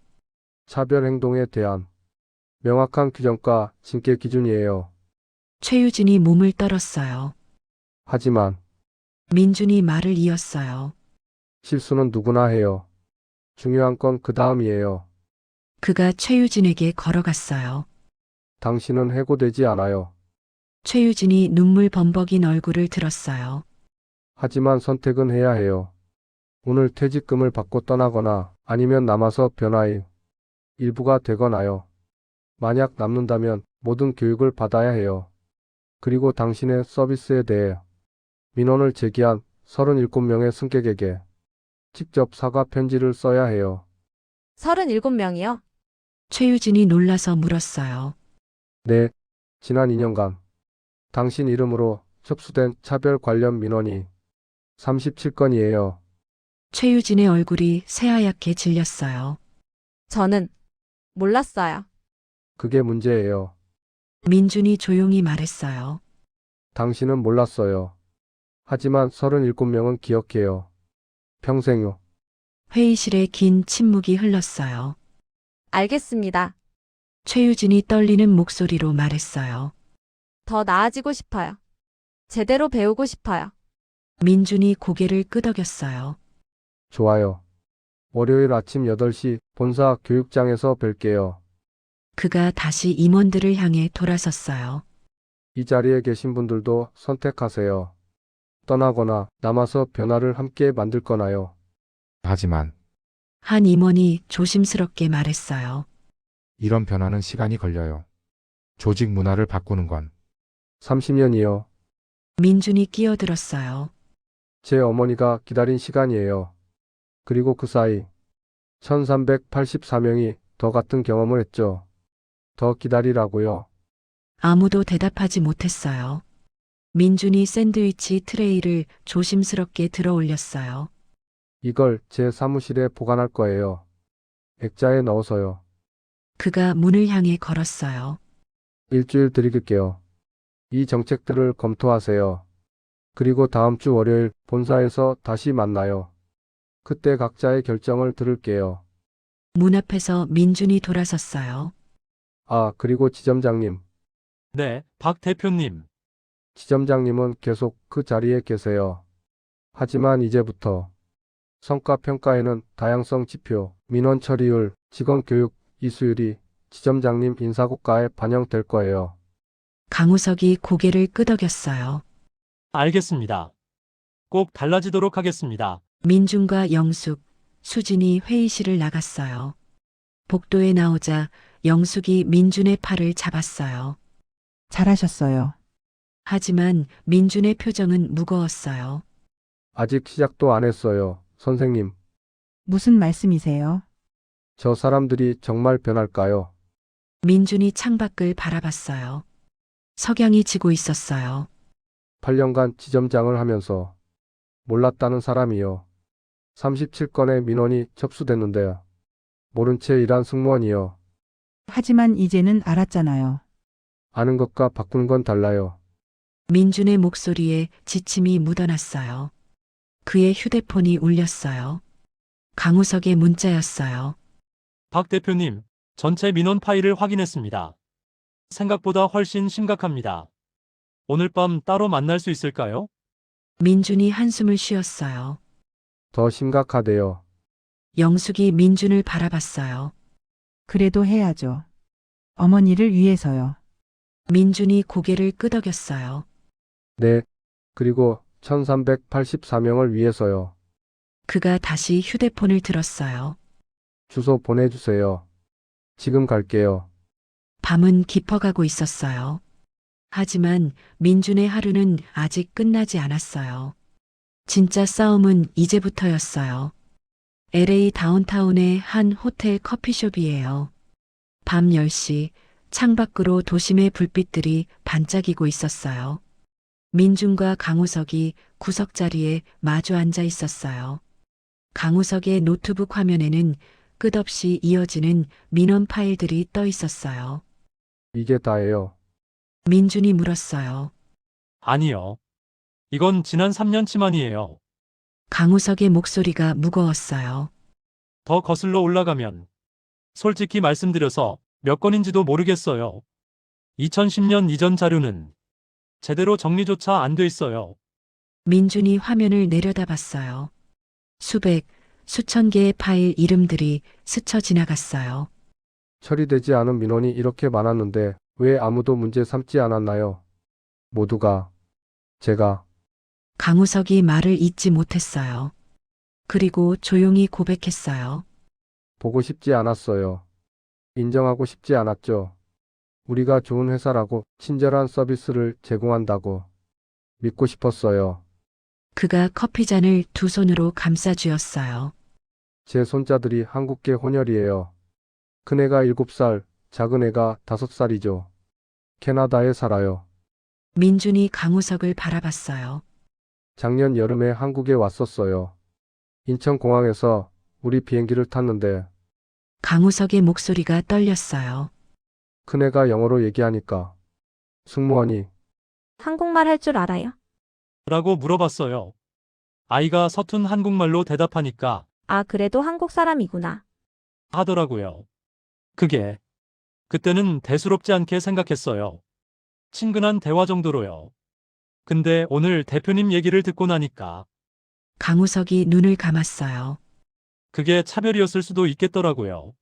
차별 행동에 대한 명확한 규정과 징계 기준이에요. 최유진이 몸을 떨었어요. 하지만 민준이 말을 이었어요. 실수는 누구나 해요. 중요한 건 그 다음이에요. 그가 최유진에게 걸어갔어요. 당신은 해고되지 않아요. 최유진이 눈물 범벅인 얼굴을 들었어요. 하지만 선택은 해야 해요. 오늘 퇴직금을 받고 떠나거나 아니면 남아서 변화의 일부가 되거나요. 만약 남는다면 모든 교육을 받아야 해요. 그리고 당신의 서비스에 대해 민원을 제기한 37명의 승객에게 직접 사과 편지를 써야 해요. 37명이요? 최유진이 놀라서 물었어요. 네, 지난 2년간 당신 이름으로 접수된 차별 관련 민원이 37건이에요. 최유진의 얼굴이 새하얗게 질렸어요. 저는 몰랐어요. 그게 문제예요. 민준이 조용히 말했어요. 당신은 몰랐어요. 하지만 37명은 기억해요. 평생요. 회의실에 긴 침묵이 흘렀어요. 알겠습니다. 최유진이 떨리는 목소리로 말했어요. 더 나아지고 싶어요. 제대로 배우고 싶어요. 민준이 고개를 끄덕였어요. 좋아요. 월요일 아침 8시 본사 교육장에서 뵐게요. 그가 다시 임원들을 향해 돌아섰어요. 이 자리에 계신 분들도 선택하세요. 떠나거나 남아서 변화를 함께 만들 거나요. 하지만 한 임원이 조심스럽게 말했어요. 이런 변화는 시간이 걸려요. 조직 문화를 바꾸는 건 30년이요. 민준이 끼어들었어요. 제 어머니가 기다린 시간이에요. 그리고 그 사이 1384명이 더 같은 경험을 했죠. 더 기다리라고요. 아무도 대답하지 못했어요. 민준이 샌드위치 트레이를 조심스럽게 들어 올렸어요. 이걸 제 사무실에 보관할 거예요. 액자에 넣어서요. 그가 문을 향해 걸었어요. 일주일 드릴게요. 이 정책들을 검토하세요. 그리고 다음 주 월요일 본사에서 다시 만나요. 그때 각자의 결정을 들을게요. 문 앞에서 민준이 돌아섰어요. 아, 그리고 지점장님. 네, 박 대표님. 지점장님은 계속 그 자리에 계세요. 하지만 이제부터 성과 평가에는 다양성 지표, 민원 처리율, 직원 교육, 이수율이 지점장님 인사고과에 반영될 거예요. 강우석이 고개를 끄덕였어요. 알겠습니다. 꼭 달라지도록 하겠습니다. 민준과 영숙, 수진이 회의실을 나갔어요. 복도에 나오자 영숙이 민준의 팔을 잡았어요. 잘하셨어요. 하지만 민준의 표정은 무거웠어요. 아직 시작도 안 했어요, 선생님. 무슨 말씀이세요? 저 사람들이 정말 변할까요? 민준이 창밖을 바라봤어요. 석양이 지고 있었어요. 8년간 지점장을 하면서 몰랐다는 사람이요. 37건의 민원이 접수됐는데 모른 채 일한 승무원이요. 하지만 이제는 알았잖아요. 아는 것과 바꾸는 건 달라요. 민준의 목소리에 지침이 묻어났어요. 그의 휴대폰이 울렸어요. 강우석의 문자였어요. 박 대표님, 전체 민원 파일을 확인했습니다. 생각보다 훨씬 심각합니다. 오늘 밤 따로 만날 수 있을까요? 민준이 한숨을 쉬었어요. 더 심각하대요. 영숙이 민준을 바라봤어요. 그래도 해야죠. 어머니를 위해서요. 민준이 고개를 끄덕였어요. 네. 그리고 1384명을 위해서요. 그가 다시 휴대폰을 들었어요. 주소 보내주세요. 지금 갈게요. 밤은 깊어가고 있었어요. 하지만 민준의 하루는 아직 끝나지 않았어요. 진짜 싸움은 이제부터였어요. LA 다운타운의 한 호텔 커피숍이에요. 밤 10시 창밖으로 도심의 불빛들이 반짝이고 있었어요. 민준과 강우석이 구석자리에 마주 앉아 있었어요. 강우석의 노트북 화면에는 끝없이 이어지는 민원 파일들이 떠 있었어요. 이게 다예요. 민준이 물었어요. 아니요. 이건 지난 3년치만이에요. 강우석의 목소리가 무거웠어요. 더 거슬러 올라가면 솔직히 말씀드려서 몇 건인지도 모르겠어요. 2010년 이전 자료는 제대로 정리조차 안 돼 있어요. 민준이 화면을 내려다봤어요. 수백, 수천 개의 파일 이름들이 스쳐 지나갔어요. 처리되지 않은 민원이 이렇게 많았는데 왜 아무도 문제 삼지 않았나요? 모두가 제가 강우석이 말을 잇지 못했어요. 그리고 조용히 고백했어요. 보고 싶지 않았어요. 인정하고 싶지 않았죠. 우리가 좋은 회사라고 친절한 서비스를 제공한다고 믿고 싶었어요. 그가 커피잔을 두 손으로 감싸 쥐었어요. 제 손자들이 한국계 혼혈이에요. 큰애가 7살, 작은애가 5살이죠. 캐나다에 살아요. 민준이 강우석을 바라봤어요. 작년 여름에 한국에 왔었어요. 인천공항에서 우리 비행기를 탔는데 강우석의 목소리가 떨렸어요. 큰애가 영어로 얘기하니까 승무원이 한국말 할 줄 알아요? 라고 물어봤어요. 아이가 서툰 한국말로 대답하니까 아, 그래도 한국 사람이구나. 하더라고요. 그때는 대수롭지 않게 생각했어요. 친근한 대화 정도로요. 근데 오늘 대표님 얘기를 듣고 나니까 강우석이 눈을 감았어요. 그게 차별이었을 수도 있겠더라고요.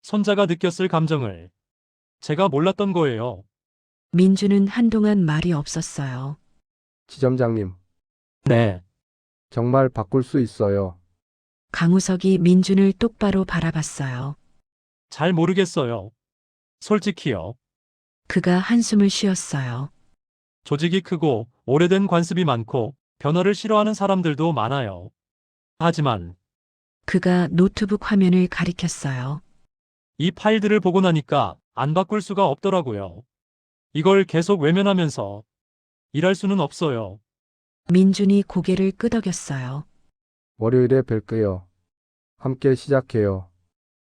손자가 느꼈을 감정을 제가 몰랐던 거예요. 민준은 한동안 말이 없었어요. 지점장님, 네. 정말 바꿀 수 있어요. 강우석이 민준을 똑바로 바라봤어요. 잘 모르겠어요. 솔직히요. 그가 한숨을 쉬었어요. 조직이 크고 오래된 관습이 많고 변화를 싫어하는 사람들도 많아요. 하지만 그가 노트북 화면을 가리켰어요. 이 파일들을 보고 나니까 안 바꿀 수가 없더라고요. 이걸 계속 외면하면서 일할 수는 없어요. 민준이 고개를 끄덕였어요. 월요일에 뵐게요. 함께 시작해요.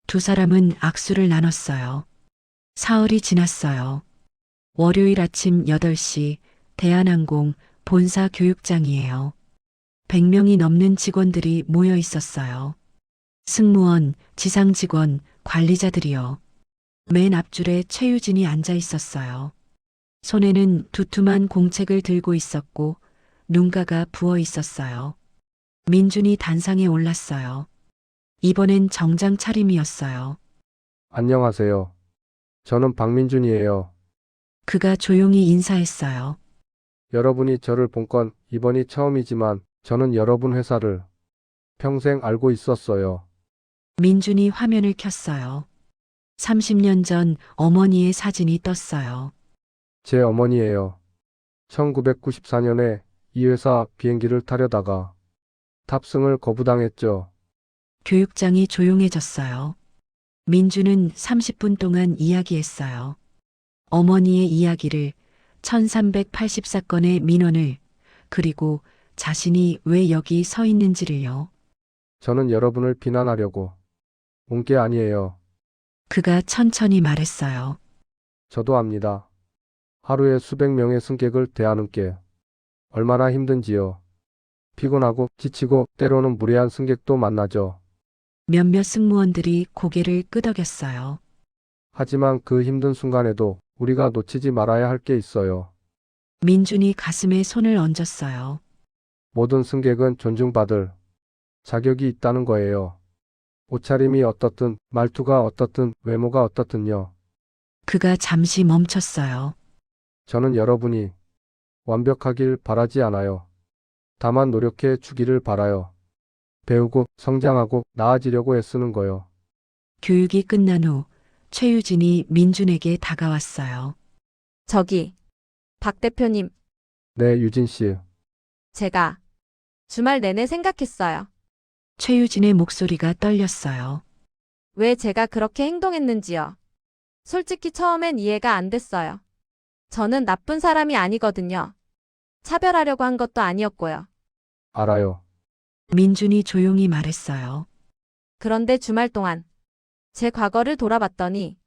두 사람은 악수를 나눴어요. 사흘이 지났어요. 월요일 아침 8시 대한항공 본사 교육장이에요. 100명이 넘는 직원들이 모여 있었어요. 승무원, 지상 직원, 관리자들이요. 맨 앞줄에 최유진이 앉아 있었어요. 손에는 두툼한 공책을 들고 있었고 눈가가 부어 있었어요. 민준이 단상에 올랐어요. 이번엔 정장 차림이었어요. 안녕하세요. 저는 박민준이에요. 그가 조용히 인사했어요. 여러분이 저를 본 건 이번이 처음이지만 저는 여러분 회사를 평생 알고 있었어요. 민준이 화면을 켰어요. 30년 전 어머니의 사진이 떴어요. 제 어머니예요. 1994년에 이 회사 비행기를 타려다가 탑승을 거부당했죠. 교육장이 조용해졌어요. 민주는 30분 동안 이야기했어요. 어머니의 이야기를, 1384건의 민원을, 그리고 자신이 왜 여기 서 있는지를요. 저는 여러분을 비난하려고 온 게 아니에요. 그가 천천히 말했어요. 저도 압니다. 하루에 수백 명의 승객을 대하는 게 얼마나 힘든지요. 피곤하고 지치고 때로는 무례한 승객도 만나죠. 몇몇 승무원들이 고개를 끄덕였어요. 하지만 그 힘든 순간에도 우리가 놓치지 말아야 할 게 있어요. 민준이 가슴에 손을 얹었어요. 모든 승객은 존중받을 자격이 있다는 거예요. 옷차림이 어떻든, 말투가 어떻든, 외모가 어떻든요. 그가 잠시 멈췄어요. 저는 여러분이 완벽하길 바라지 않아요. 다만 노력해 주기를 바라요. 배우고 성장하고 나아지려고 애쓰는 거요. 교육이 끝난 후 최유진이 민준에게 다가왔어요. 저기, 박 대표님, 네, 유진 씨. 제가 주말 내내 생각했어요. 최유진의 목소리가 떨렸어요. 왜 제가 그렇게 행동했는지요. 솔직히 처음엔 이해가 안 됐어요. 저는 나쁜 사람이 아니거든요. 차별하려고 한 것도 아니었고요. 알아요. 민준이 조용히 말했어요. 그런데 주말 동안 제 과거를 돌아봤더니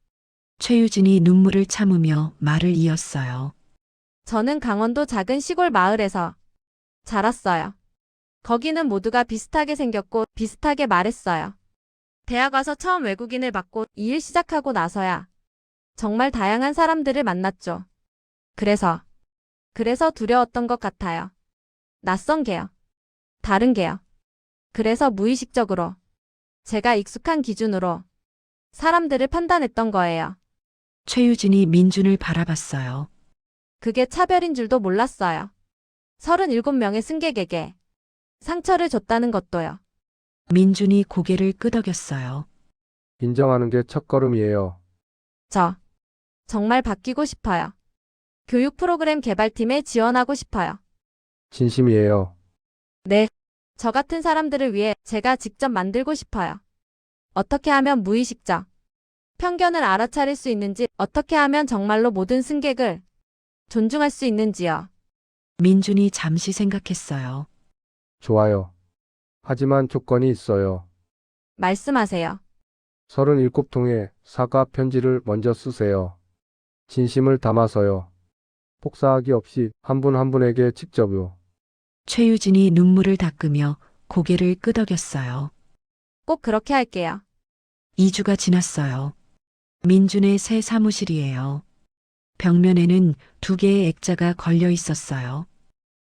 최유진이 눈물을 참으며 말을 이었어요. 저는 강원도 작은 시골 마을에서 자랐어요. 거기는 모두가 비슷하게 생겼고 비슷하게 말했어요. 대학 와서 처음 외국인을 받고 이 일 시작하고 나서야 정말 다양한 사람들을 만났죠. 그래서 두려웠던 것 같아요. 낯선 게요. 다른 게요. 그래서 무의식적으로 제가 익숙한 기준으로 사람들을 판단했던 거예요. 최유진이 민준을 바라봤어요. 그게 차별인 줄도 몰랐어요. 37명의 승객에게 상처를 줬다는 것도요. 민준이 고개를 끄덕였어요. 인정하는 게 첫걸음이에요. 저 정말 바뀌고 싶어요. 교육 프로그램 개발팀에 지원하고 싶어요. 진심이에요. 네, 저 같은 사람들을 위해 제가 직접 만들고 싶어요. 어떻게 하면 무의식적 편견을 알아차릴 수 있는지, 어떻게 하면 정말로 모든 승객을 존중할 수 있는지요. 민준이 잠시 생각했어요. 좋아요. 하지만 조건이 있어요. 말씀하세요. 37통의 사과 편지를 먼저 쓰세요. 진심을 담아서요. 폭사하기 없이 한 분 한 분에게 직접요. 최유진이 눈물을 닦으며 고개를 끄덕였어요. 꼭 그렇게 할게요. 2주가 지났어요. 민준의 새 사무실이에요. 벽면에는 2개의 액자가 걸려 있었어요.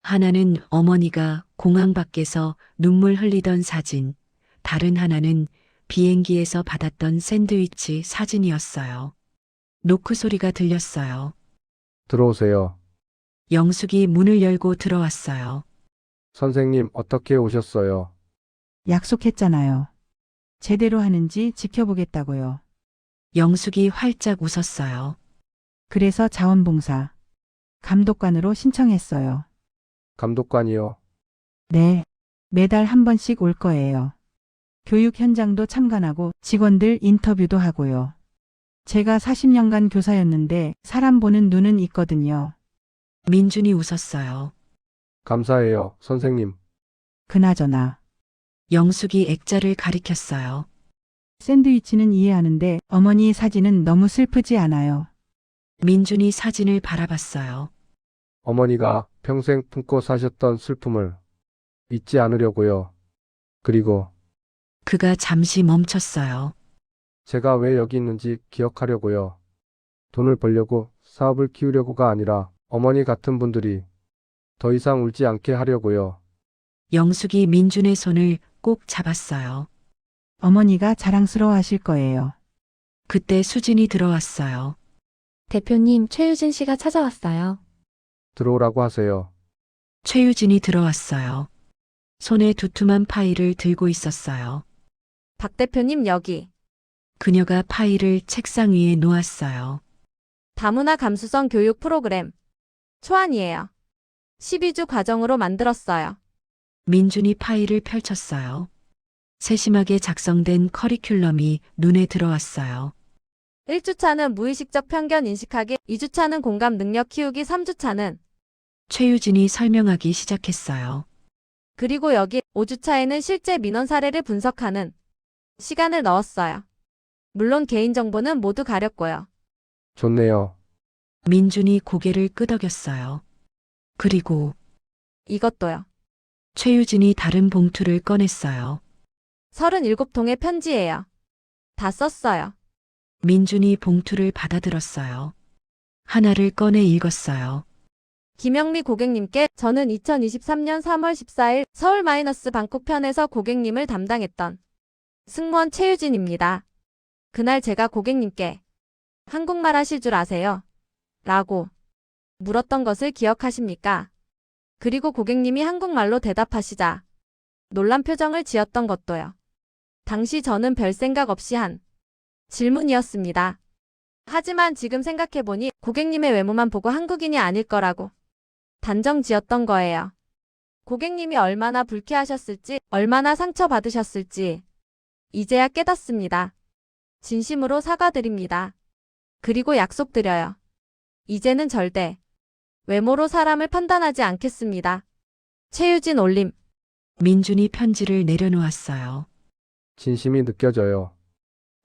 하나는 어머니가 공항 밖에서 눈물 흘리던 사진, 다른 하나는 비행기에서 받았던 샌드위치 사진이었어요. 노크 소리가 들렸어요. 들어오세요. 영숙이 문을 열고 들어왔어요. 선생님, 어떻게 오셨어요? 약속했잖아요. 제대로 하는지 지켜보겠다고요. 영숙이 활짝 웃었어요. 그래서 자원봉사 감독관으로 신청했어요. 감독관이요. 네, 매달 한 번씩 올 거예요. 교육 현장도 참관하고 직원들 인터뷰도 하고요. 제가 40년간 교사였는데 사람 보는 눈은 있거든요. 민준이 웃었어요. 감사해요, 선생님. 그나저나 영숙이 액자를 가리켰어요. 샌드위치는 이해하는데 어머니 사진은 너무 슬프지 않아요? 민준이 사진을 바라봤어요. 어머니가 평생 품고 사셨던 슬픔을 잊지 않으려고요. 그리고 그가 잠시 멈췄어요. 제가 왜 여기 있는지 기억하려고요. 돈을 벌려고, 사업을 키우려고가 아니라 어머니 같은 분들이 더 이상 울지 않게 하려고요. 영숙이 민준의 손을 꼭 잡았어요. 어머니가 자랑스러워 하실 거예요. 그때 수진이 들어왔어요. 대표님, 최유진 씨가 찾아왔어요. 들어오라고 하세요. 최유진이 들어왔어요. 손에 두툼한 파일을 들고 있었어요. 박 대표님 여기. 그녀가 파일을 책상 위에 놓았어요. 다문화 감수성 교육 프로그램 초안이에요. 12주 과정으로 만들었어요. 민준이 파일을 펼쳤어요. 세심하게 작성된 커리큘럼이 눈에 들어왔어요. 1주차는 무의식적 편견 인식하기, 2주차는 공감 능력 키우기, 3주차는 최유진이 설명하기 시작했어요. 그리고 여기 5주차에는 실제 민원 사례를 분석하는 시간을 넣었어요. 물론 개인정보는 모두 가렸고요. 좋네요. 민준이 고개를 끄덕였어요. 그리고 이것도요. 최유진이 다른 봉투를 꺼냈어요. 37통의 편지예요. 다 썼어요. 민준이 봉투를 받아들었어요. 하나를 꺼내 읽었어요. 김영미 고객님께 저는 2023년 3월 14일 서울 마이너스 방콕 편에서 고객님을 담당했던 승무원 최유진입니다. 그날 제가 고객님께 한국말 하실 줄 아세요? 라고 물었던 것을 기억하십니까? 그리고 고객님이 한국말로 대답하시자 놀란 표정을 지었던 것도요. 당시 저는 별 생각 없이 한 질문이었습니다. 하지만 지금 생각해보니 고객님의 외모만 보고 한국인이 아닐 거라고 단정 지었던 거예요. 고객님이 얼마나 불쾌하셨을지, 얼마나 상처받으셨을지 이제야 깨닫습니다. 진심으로 사과드립니다. 그리고 약속드려요. 이제는 절대 외모로 사람을 판단하지 않겠습니다. 최유진 올림. 민준이 편지를 내려놓았어요. 진심이 느껴져요.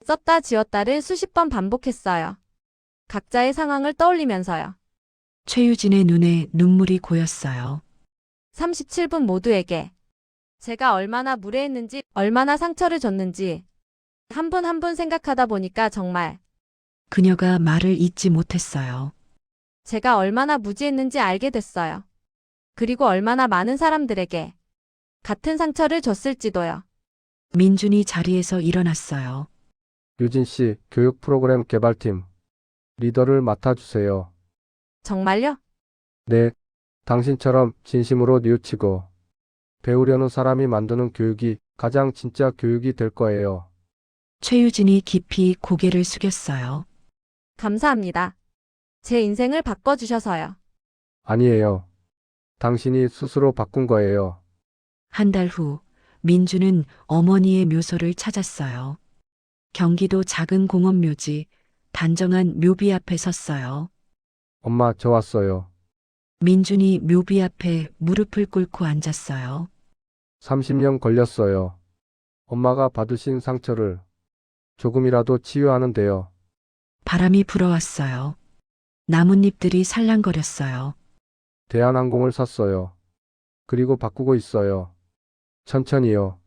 썼다 지웠다를 수십 번 반복했어요. 각자의 상황을 떠올리면서요. 최유진의 눈에 눈물이 고였어요. 37분 모두에게 제가 얼마나 무례했는지, 얼마나 상처를 줬는지 한 분 한 분 생각하다 보니까 정말 그녀가 말을 잇지 못했어요. 제가 얼마나 무지했는지 알게 됐어요. 그리고 얼마나 많은 사람들에게 같은 상처를 줬을지도요. 민준이 자리에서 일어났어요. 유진 씨, 교육 프로그램 개발팀 리더를 맡아주세요. 정말요? 네, 당신처럼 진심으로 뉘우치고 배우려는 사람이 만드는 교육이 가장 진짜 교육이 될 거예요. 최유진이 깊이 고개를 숙였어요. 감사합니다. 제 인생을 바꿔주셔서요. 아니에요. 당신이 스스로 바꾼 거예요. 한 달 후, 민주는 어머니의 묘소를 찾았어요. 경기도 작은 공원 묘지, 단정한 묘비 앞에 섰어요. 엄마, 저 왔어요. 민준이 묘비 앞에 무릎을 꿇고 앉았어요. 30년 걸렸어요. 엄마가 받으신 상처를 조금이라도 치유하는데요. 바람이 불어왔어요. 나뭇잎들이 살랑거렸어요. 대한항공을 샀어요. 그리고 바꾸고 있어요. 천천히요.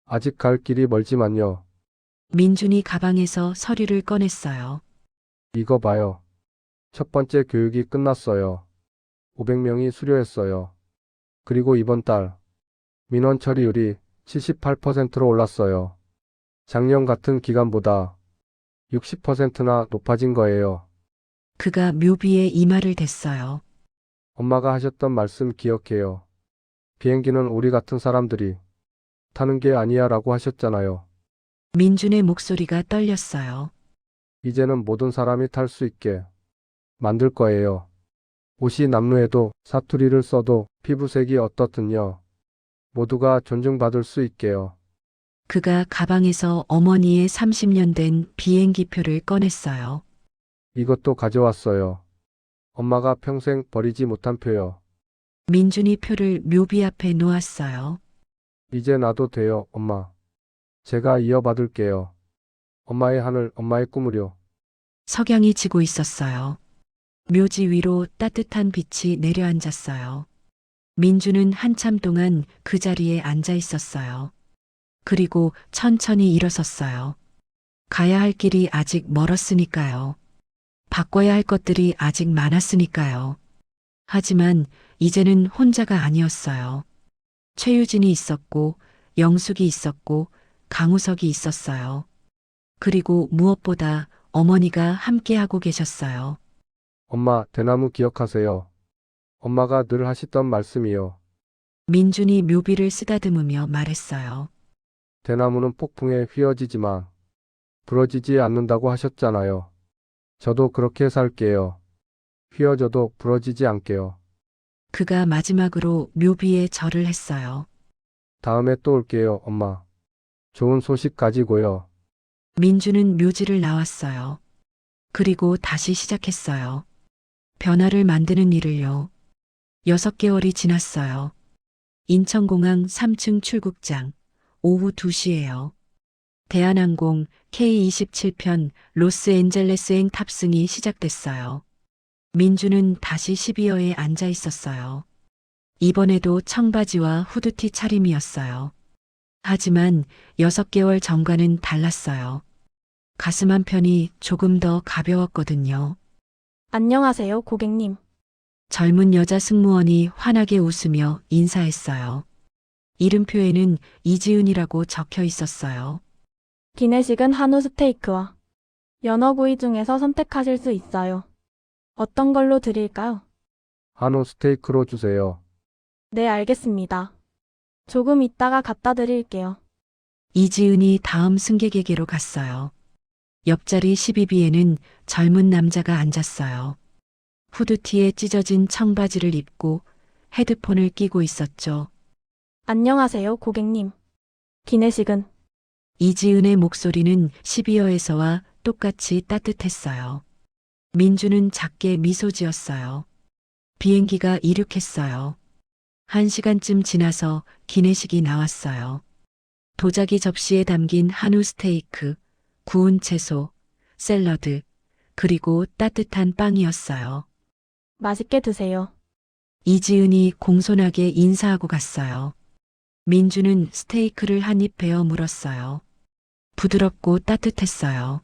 아직 갈 길이 멀지만요. 민준이 가방에서 서류를 꺼냈어요. 이거 봐요. 첫 번째 교육이 끝났어요. 500명이 수료했어요. 그리고 이번 달 민원 처리율이 78%로 올랐어요. 작년 같은 기간보다 60%나 높아진 거예요. 그가 묘비에 이마를 댔어요. 엄마가 하셨던 말씀 기억해요. 비행기는 우리 같은 사람들이 타는 게 아니야 라고 하셨잖아요. 민준의 목소리가 떨렸어요. 이제는 모든 사람이 탈 수 있게 만들 거예요. 옷이 남루해도 사투리를 써도 피부색이 어떻든요. 모두가 존중받을 수 있게요. 그가 가방에서 어머니의 30년 된 비행기표를 꺼냈어요. 이것도 가져왔어요. 엄마가 평생 버리지 못한 표요. 민준이 표를 묘비 앞에 놓았어요. 이제 놔도 돼요, 엄마. 제가 이어받을게요. 엄마의 하늘, 엄마의 꿈을요. 석양이 지고 있었어요. 묘지 위로 따뜻한 빛이 내려앉았어요. 민주는 한참 동안 그 자리에 앉아 있었어요. 그리고 천천히 일어섰어요. 가야 할 길이 아직 멀었으니까요. 바꿔야 할 것들이 아직 많았으니까요. 하지만 이제는 혼자가 아니었어요. 최유진이 있었고, 영숙이 있었고, 강우석이 있었어요. 그리고 무엇보다 어머니가 함께하고 계셨어요. 엄마, 대나무 기억하세요. 엄마가 늘 하시던 말씀이요. 민준이 묘비를 쓰다듬으며 말했어요. 대나무는 폭풍에 휘어지지만 부러지지 않는다고 하셨잖아요. 저도 그렇게 살게요. 휘어져도 부러지지 않게요. 그가 마지막으로 묘비에 절을 했어요. 다음에 또 올게요, 엄마. 좋은 소식 가지고요. 민주는 묘지를 나왔어요. 그리고 다시 시작했어요. 변화를 만드는 일을요. 6개월이 지났어요. 인천공항 3층 출국장, 오후 2시예요. 대한항공 K27편 로스앤젤레스행 탑승이 시작됐어요. 민주는 다시 12호에 앉아 있었어요. 이번에도 청바지와 후드티 차림이었어요. 하지만 6개월 전과는 달랐어요. 가슴 한편이 조금 더 가벼웠거든요. 안녕하세요, 고객님. 젊은 여자 승무원이 환하게 웃으며 인사했어요. 이름표에는 이지은이라고 적혀 있었어요. 기내식은 한우 스테이크와 연어구이 중에서 선택하실 수 있어요. 어떤 걸로 드릴까요? 한우 스테이크로 주세요. 네, 알겠습니다. 조금 있다가 갖다 드릴게요. 이지은이 다음 승객에게로 갔어요. 옆자리 12B에는 젊은 남자가 앉았어요. 후드티에 찢어진 청바지를 입고 헤드폰을 끼고 있었죠. 안녕하세요, 고객님. 기내식은 이지은의 목소리는 12호에서와 똑같이 따뜻했어요. 민주는 작게 미소 지었어요. 비행기가 이륙했어요. 1시간쯤 지나서 기내식이 나왔어요. 도자기 접시에 담긴 한우 스테이크, 구운 채소, 샐러드, 그리고 따뜻한 빵이었어요. 맛있게 드세요. 이지은이 공손하게 인사하고 갔어요. 민주는 스테이크를 한 입 베어 물었어요. 부드럽고 따뜻했어요.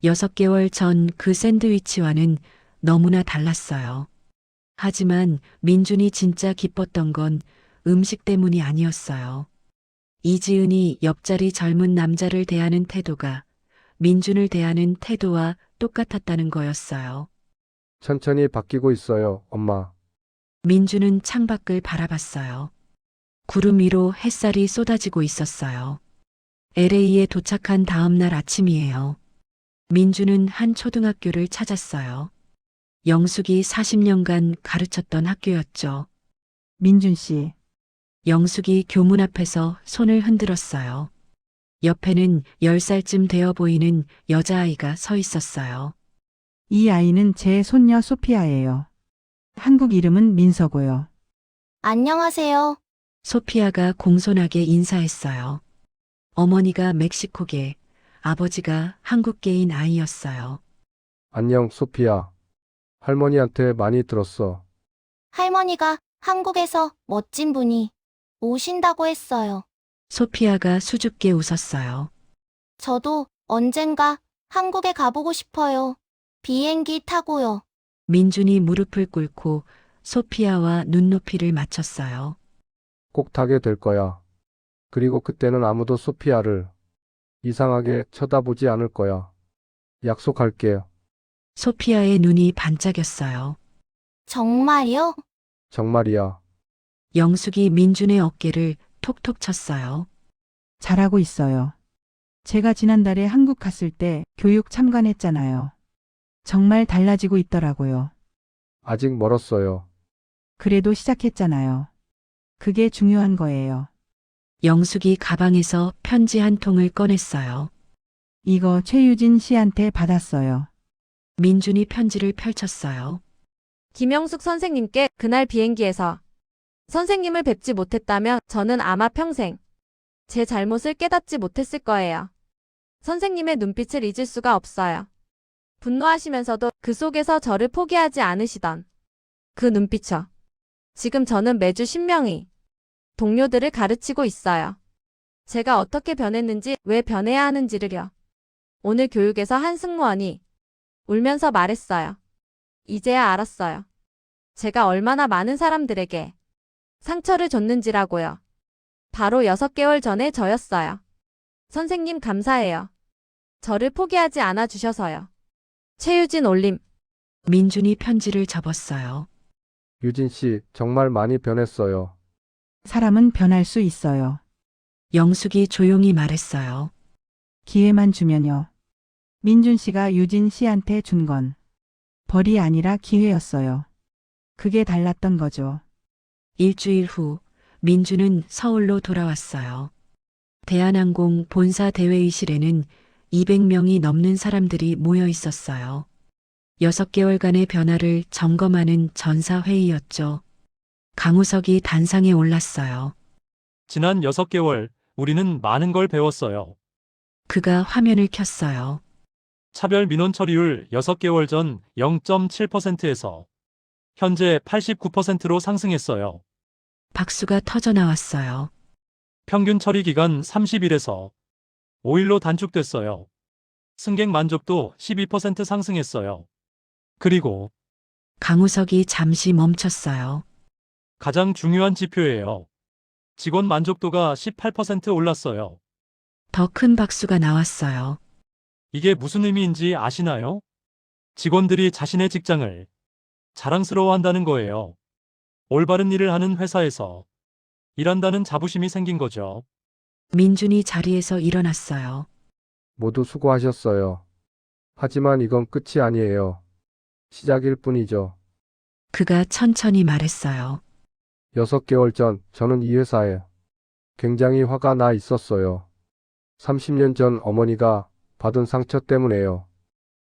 6개월 전 그 샌드위치와는 너무나 달랐어요. 하지만 민준이 진짜 기뻤던 건 음식 때문이 아니었어요. 이지은이 옆자리 젊은 남자를 대하는 태도가 민준을 대하는 태도와 똑같았다는 거였어요. 천천히 바뀌고 있어요, 엄마. 민준은 창밖을 바라봤어요. 구름 위로 햇살이 쏟아지고 있었어요. LA에 도착한 다음 날 아침이에요. 민준은 한 초등학교를 찾았어요. 영숙이 40년간 가르쳤던 학교였죠. 민준 씨, 영숙이 교문 앞에서 손을 흔들었어요. 옆에는 10살쯤 되어 보이는 여자아이가 서 있었어요. 이 아이는 제 손녀 소피아예요. 한국 이름은 민서고요. 안녕하세요. 소피아가 공손하게 인사했어요. 어머니가 멕시코계, 아버지가 한국계인 아이였어요. 안녕, 소피야. 할머니한테 많이 들었어. 할머니가 한국에서 멋진 분이 오신다고 했어요. 소피아가 수줍게 웃었어요. 저도 언젠가 한국에 가보고 싶어요. 비행기 타고요. 민준이 무릎을 꿇고 소피아와 눈높이를 맞췄어요. 꼭 타게 될 거야. 그리고 그때는 아무도 소피아를 이상하게 쳐다보지 않을 거야. 약속할게. 소피아의 눈이 반짝였어요. 정말요? 정말이야. 영숙이 민준의 어깨를 톡톡 쳤어요. 잘하고 있어요. 제가 지난달에 한국 갔을 때 교육 참관했잖아요. 정말 달라지고 있더라고요. 아직 멀었어요. 그래도 시작했잖아요. 그게 중요한 거예요. 영숙이 가방에서 편지 한 통을 꺼냈어요. 이거 최유진 씨한테 받았어요. 민준이 편지를 펼쳤어요. 김영숙 선생님께 그날 비행기에서 선생님을 뵙지 못했다면 저는 아마 평생 제 잘못을 깨닫지 못했을 거예요. 선생님의 눈빛을 잊을 수가 없어요. 분노하시면서도 그 속에서 저를 포기하지 않으시던 그 눈빛이요. 지금 저는 매주 신명히 동료들을 가르치고 있어요. 제가 어떻게 변했는지, 왜 변해야 하는지를요. 오늘 교육에서 한 승무원이 울면서 말했어요. 이제야 알았어요. 제가 얼마나 많은 사람들에게 상처를 줬는지라고요. 바로 6개월 전에 저였어요. 선생님 감사해요. 저를 포기하지 않아 주셔서요. 최유진 올림. 민준이 편지를 접었어요. 유진 씨, 정말 많이 변했어요. 사람은 변할 수 있어요. 영숙이 조용히 말했어요. 기회만 주면요. 민준 씨가 유진 씨한테 준 건 벌이 아니라 기회였어요. 그게 달랐던 거죠. 일주일 후 민주는 서울로 돌아왔어요. 대한항공 본사 대회의실에는 200명이 넘는 사람들이 모여 있었어요. 6개월간의 변화를 점검하는 전사회의였죠. 강우석이 단상에 올랐어요. 지난 6개월, 우리는 많은 걸 배웠어요. 그가 화면을 켰어요. 차별 민원 처리율 6개월 전 0.7%에서 현재 89%로 상승했어요. 박수가 터져 나왔어요. 평균 처리 기간 30일에서 5일로 단축됐어요. 승객 만족도 12% 상승했어요. 그리고 강우석이 잠시 멈췄어요. 가장 중요한 지표예요. 직원 만족도가 18% 올랐어요. 더 큰 박수가 나왔어요. 이게 무슨 의미인지 아시나요? 직원들이 자신의 직장을 자랑스러워한다는 거예요. 올바른 일을 하는 회사에서 일한다는 자부심이 생긴 거죠. 민준이 자리에서 일어났어요. 모두 수고하셨어요. 하지만 이건 끝이 아니에요. 시작일 뿐이죠. 그가 천천히 말했어요. 6개월 전 저는 이 회사에 굉장히 화가 나 있었어요. 30년 전 어머니가 받은 상처 때문에요.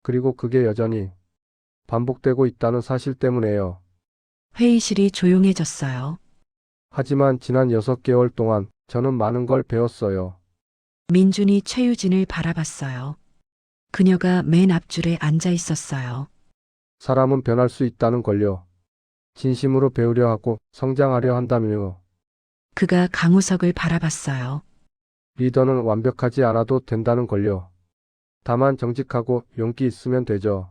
그리고 그게 여전히 반복되고 있다는 사실 때문에요. 회의실이 조용해졌어요. 하지만 지난 6개월 동안 저는 많은 걸 배웠어요. 민준이 최유진을 바라봤어요. 그녀가 맨 앞줄에 앉아 있었어요. 사람은 변할 수 있다는 걸요. 진심으로 배우려 하고 성장하려 한다며. 그가 강우석을 바라봤어요. 리더는 완벽하지 않아도 된다는 걸요. 다만 정직하고 용기 있으면 되죠.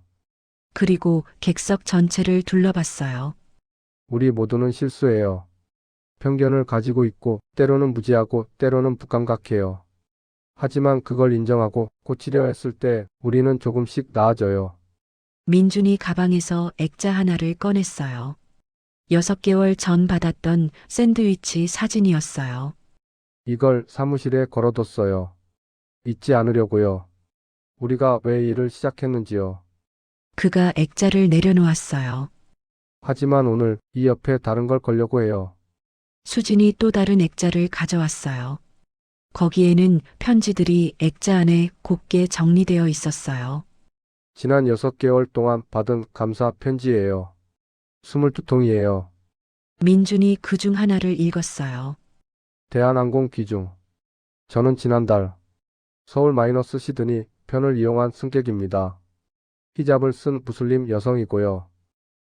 그리고 객석 전체를 둘러봤어요. 우리 모두는 실수해요. 편견을 가지고 있고 때로는 무지하고 때로는 부감각해요. 하지만 그걸 인정하고 고치려 했을 때 우리는 조금씩 나아져요. 민준이 가방에서 액자 하나를 꺼냈어요. 6개월 전 받았던 샌드위치 사진이었어요. 이걸 사무실에 걸어뒀어요. 잊지 않으려고요. 우리가 왜 일을 시작했는지요. 그가 액자를 내려놓았어요. 하지만 오늘 이 옆에 다른 걸 걸려고 해요. 수진이 또 다른 액자를 가져왔어요. 거기에는 편지들이 액자 안에 곱게 정리되어 있었어요. 지난 6개월 동안 받은 감사 편지예요. 22통이에요. 민준이 그중 하나를 읽었어요. 대한항공 기중. 저는 지난달 서울-시드니 편을 이용한 승객입니다. 히잡을 쓴 무슬림 여성이고요.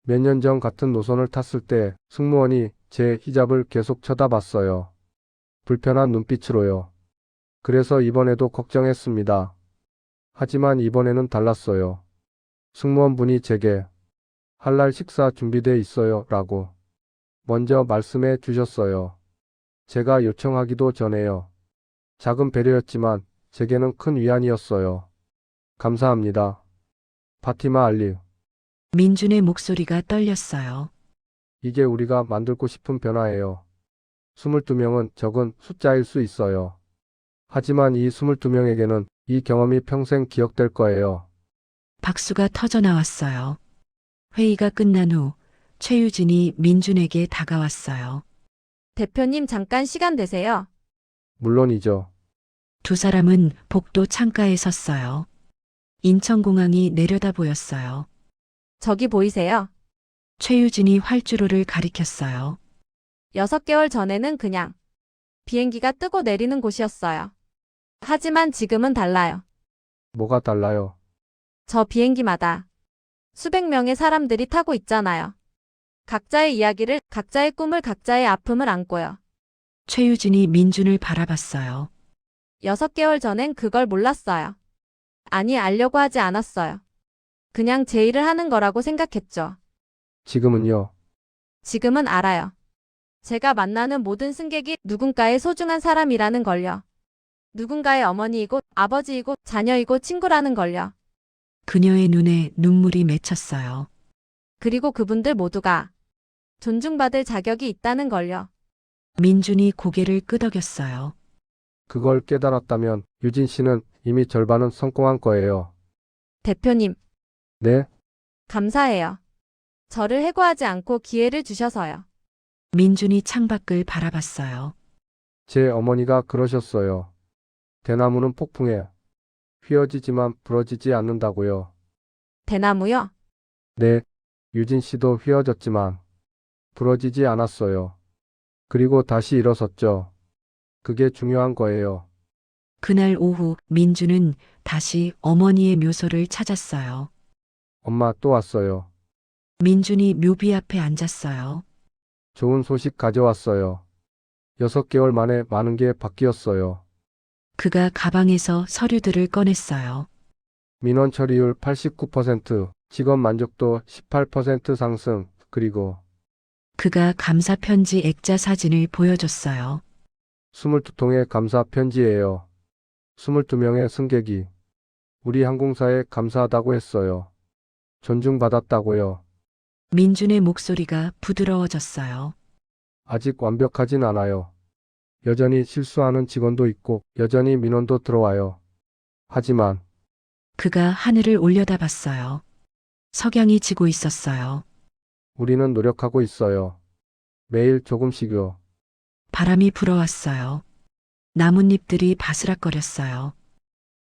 몇 년 전 같은 노선을 탔을 때 승무원이 제 히잡을 계속 쳐다봤어요. 불편한 눈빛으로요. 그래서 이번에도 걱정했습니다. 하지만 이번에는 달랐어요. 승무원분이 제게 할랄 식사 준비돼 있어요 라고 먼저 말씀해 주셨어요. 제가 요청하기도 전에요. 작은 배려였지만 제게는 큰 위안이었어요. 감사합니다. 파티마 알리. 민준의 목소리가 떨렸어요. 이게 우리가 만들고 싶은 변화예요. 22명은 적은 숫자일 수 있어요. 하지만 이 22명에게는 이 경험이 평생 기억될 거예요. 박수가 터져 나왔어요. 회의가 끝난 후 최유진이 민준에게 다가왔어요. 대표님 잠깐 시간 되세요? 물론이죠. 두 사람은 복도 창가에 섰어요. 인천공항이 내려다 보였어요. 저기 보이세요? 최유진이 활주로를 가리켰어요. 6개월 전에는 그냥 비행기가 뜨고 내리는 곳이었어요. 하지만 지금은 달라요. 뭐가 달라요? 저 비행기마다 수백 명의 사람들이 타고 있잖아요. 각자의 이야기를, 각자의 꿈을, 각자의 아픔을 안고요. 최유진이 민준을 바라봤어요. 6개월 전엔 그걸 몰랐어요. 아니, 알려고 하지 않았어요. 그냥 제 일을 하는 거라고 생각했죠. 지금은요? 지금은 알아요. 제가 만나는 모든 승객이 누군가의 소중한 사람이라는 걸요. 누군가의 어머니이고 아버지이고 자녀이고 친구라는 걸요. 그녀의 눈에 눈물이 맺혔어요. 그리고 그분들 모두가 존중받을 자격이 있다는 걸요. 민준이 고개를 끄덕였어요. 그걸 깨달았다면 유진 씨는 이미 절반은 성공한 거예요. 대표님, 네? 감사해요. 저를 해고하지 않고 기회를 주셔서요. 민준이 창밖을 바라봤어요. 제 어머니가 그러셨어요. 대나무는 폭풍에 휘어지지만 부러지지 않는다고요. 대나무요? 네, 유진 씨도 휘어졌지만 부러지지 않았어요. 그리고 다시 일어섰죠. 그게 중요한 거예요. 그날 오후 민주는 다시 어머니의 묘소를 찾았어요. 엄마 또 왔어요. 민준이 묘비 앞에 앉았어요. 좋은 소식 가져왔어요. 6개월 만에 많은 게 바뀌었어요. 그가 가방에서 서류들을 꺼냈어요. 민원 처리율 89%, 직원 만족도 18% 상승, 그리고 그가 감사 편지 액자 사진을 보여줬어요. 22통의 감사 편지예요. 22명의 승객이 우리 항공사에 감사하다고 했어요. 존중받았다고요. 민준의 목소리가 부드러워졌어요. 아직 완벽하진 않아요. 여전히 실수하는 직원도 있고 여전히 민원도 들어와요. 하지만 그가 하늘을 올려다봤어요. 석양이 지고 있었어요. 우리는 노력하고 있어요. 매일 조금씩요. 바람이 불어왔어요. 나뭇잎들이 바스락거렸어요.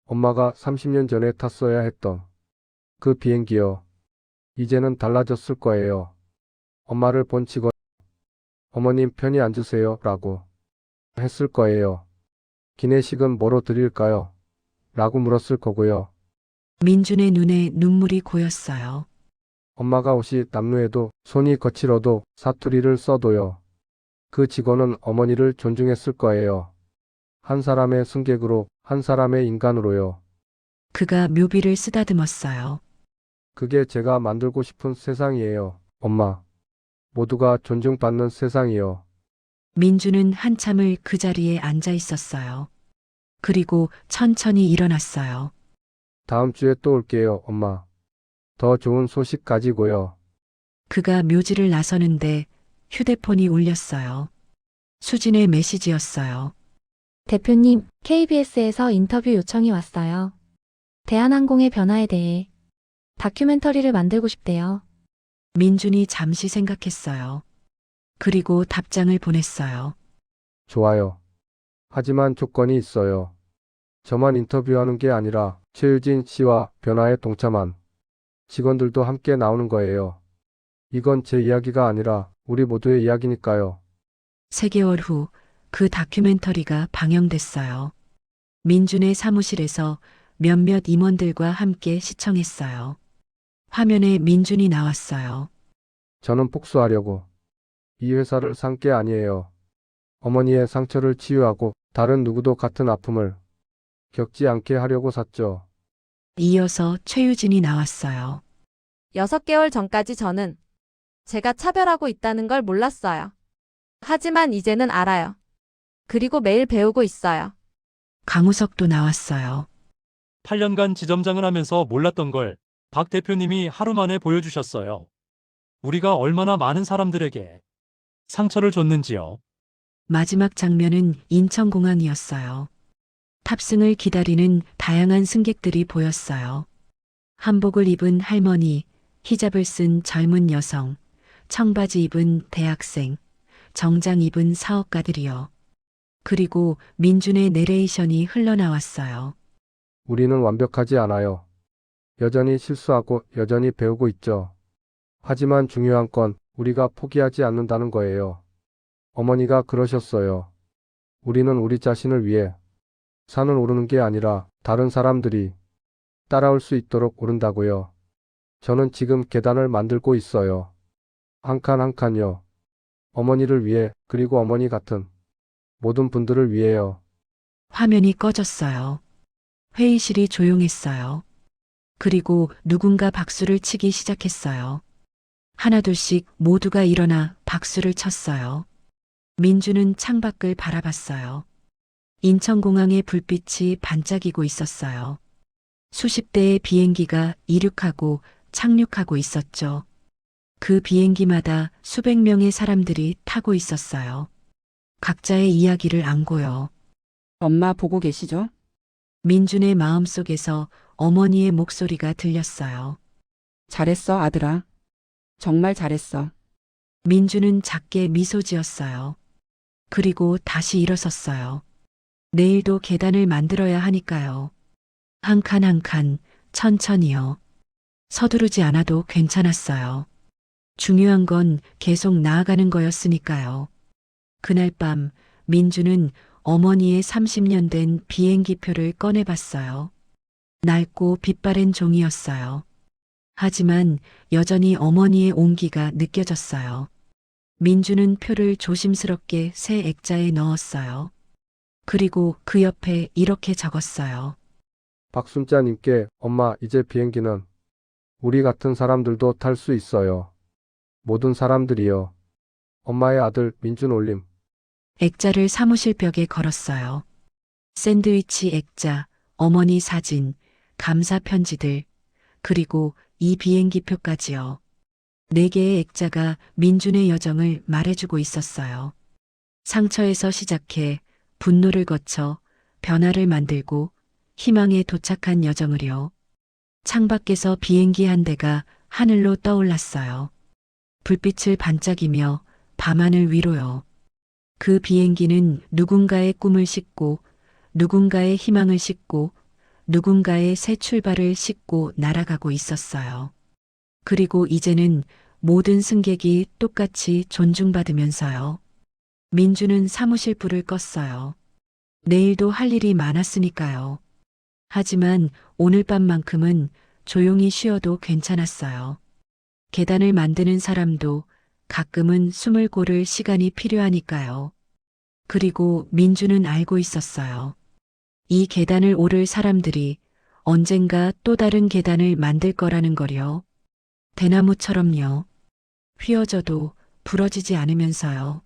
엄마가 30년 전에 탔어야 했던 그 비행기요. 이제는 달라졌을 거예요. 엄마를 본 직원, 어머님 편히 앉으세요 라고 했을 거예요. 기내식은 뭐로 드릴까요? 라고 물었을 거고요. 민준의 눈에 눈물이 고였어요. 엄마가 옷이 남루해도 손이 거칠어도 사투리를 써도요. 그 직원은 어머니를 존중했을 거예요. 한 사람의 승객으로, 한 사람의 인간으로요. 그가 묘비를 쓰다듬었어요. 그게 제가 만들고 싶은 세상이에요. 엄마. 모두가 존중받는 세상이요. 민준은 한참을 그 자리에 앉아 있었어요. 그리고 천천히 일어났어요. 다음 주에 또 올게요, 엄마. 더 좋은 소식 가지고요. 그가 묘지를 나서는데 휴대폰이 울렸어요. 수진의 메시지였어요. 대표님, KBS에서 인터뷰 요청이 왔어요. 대한항공의 변화에 대해 다큐멘터리를 만들고 싶대요. 민준이 잠시 생각했어요. 그리고 답장을 보냈어요. 좋아요. 하지만 조건이 있어요. 저만 인터뷰하는 게 아니라 최유진 씨와 변화에 동참한 직원들도 함께 나오는 거예요. 이건 제 이야기가 아니라 우리 모두의 이야기니까요. 3개월 후 그 다큐멘터리가 방영됐어요. 민준의 사무실에서 몇몇 임원들과 함께 시청했어요. 화면에 민준이 나왔어요. 저는 복수하려고 이 회사를 산 게 아니에요. 어머니의 상처를 치유하고 다른 누구도 같은 아픔을 겪지 않게 하려고 샀죠. 이어서 최유진이 나왔어요. 6개월 전까지 저는 제가 차별하고 있다는 걸 몰랐어요. 하지만 이제는 알아요. 그리고 매일 배우고 있어요. 강우석도 나왔어요. 8년간 지점장을 하면서 몰랐던 걸 박 대표님이 하루 만에 보여주셨어요. 우리가 얼마나 많은 사람들에게 상처를 줬는지요. 마지막 장면은 인천공항이었어요. 탑승을 기다리는 다양한 승객들이 보였어요. 한복을 입은 할머니, 히잡을 쓴 젊은 여성, 청바지 입은 대학생, 정장 입은 사업가들이요. 그리고 민준의 내레이션이 흘러나왔어요. 우리는 완벽하지 않아요. 여전히 실수하고 여전히 배우고 있죠. 하지만 중요한 건 우리가 포기하지 않는다는 거예요. 어머니가 그러셨어요. 우리는 우리 자신을 위해 산을 오르는 게 아니라 다른 사람들이 따라올 수 있도록 오른다고요. 저는 지금 계단을 만들고 있어요. 한 칸 한 칸요. 어머니를 위해 그리고 어머니 같은 모든 분들을 위해요. 화면이 꺼졌어요. 회의실이 조용했어요. 그리고 누군가 박수를 치기 시작했어요. 하나둘씩 모두가 일어나 박수를 쳤어요. 민주는 창밖을 바라봤어요. 인천공항의 불빛이 반짝이고 있었어요. 수십 대의 비행기가 이륙하고 착륙하고 있었죠. 그 비행기마다 수백 명의 사람들이 타고 있었어요. 각자의 이야기를 안고요. 엄마 보고 계시죠? 민준의 마음속에서 어머니의 목소리가 들렸어요. 잘했어, 아들아. 정말 잘했어. 민주는 작게 미소 지었어요. 그리고 다시 일어섰어요. 내일도 계단을 만들어야 하니까요. 한 칸 한 칸, 천천히요. 서두르지 않아도 괜찮았어요. 중요한 건 계속 나아가는 거였으니까요. 그날 밤 민주는 어머니의 30년 된 비행기표를 꺼내봤어요. 낡고 빛바랜 종이였어요. 하지만 여전히 어머니의 온기가 느껴졌어요. 민주는 표를 조심스럽게 새 액자에 넣었어요. 그리고 그 옆에 이렇게 적었어요. 박순자님께 엄마 이제 비행기는 우리 같은 사람들도 탈 수 있어요. 모든 사람들이요. 엄마의 아들 민준 올림. 액자를 사무실 벽에 걸었어요. 샌드위치 액자, 어머니 사진, 감사 편지들, 그리고 이 비행기표까지요. 4개의 액자가 민준의 여정을 말해주고 있었어요. 상처에서 시작해 분노를 거쳐 변화를 만들고 희망에 도착한 여정을요. 창밖에서 비행기 한 대가 하늘로 떠올랐어요. 불빛을 반짝이며 밤하늘 위로요. 그 비행기는 누군가의 꿈을 싣고 누군가의 희망을 싣고 누군가의 새 출발을 싣고 날아가고 있었어요. 그리고 이제는 모든 승객이 똑같이 존중받으면서요. 민주는 사무실 불을 껐어요. 내일도 할 일이 많았으니까요. 하지만 오늘 밤만큼은 조용히 쉬어도 괜찮았어요. 계단을 만드는 사람도 가끔은 숨을 고를 시간이 필요하니까요. 그리고 민주는 알고 있었어요. 이 계단을 오를 사람들이 언젠가 또 다른 계단을 만들 거라는 거요. 대나무처럼요. 휘어져도 부러지지 않으면서요.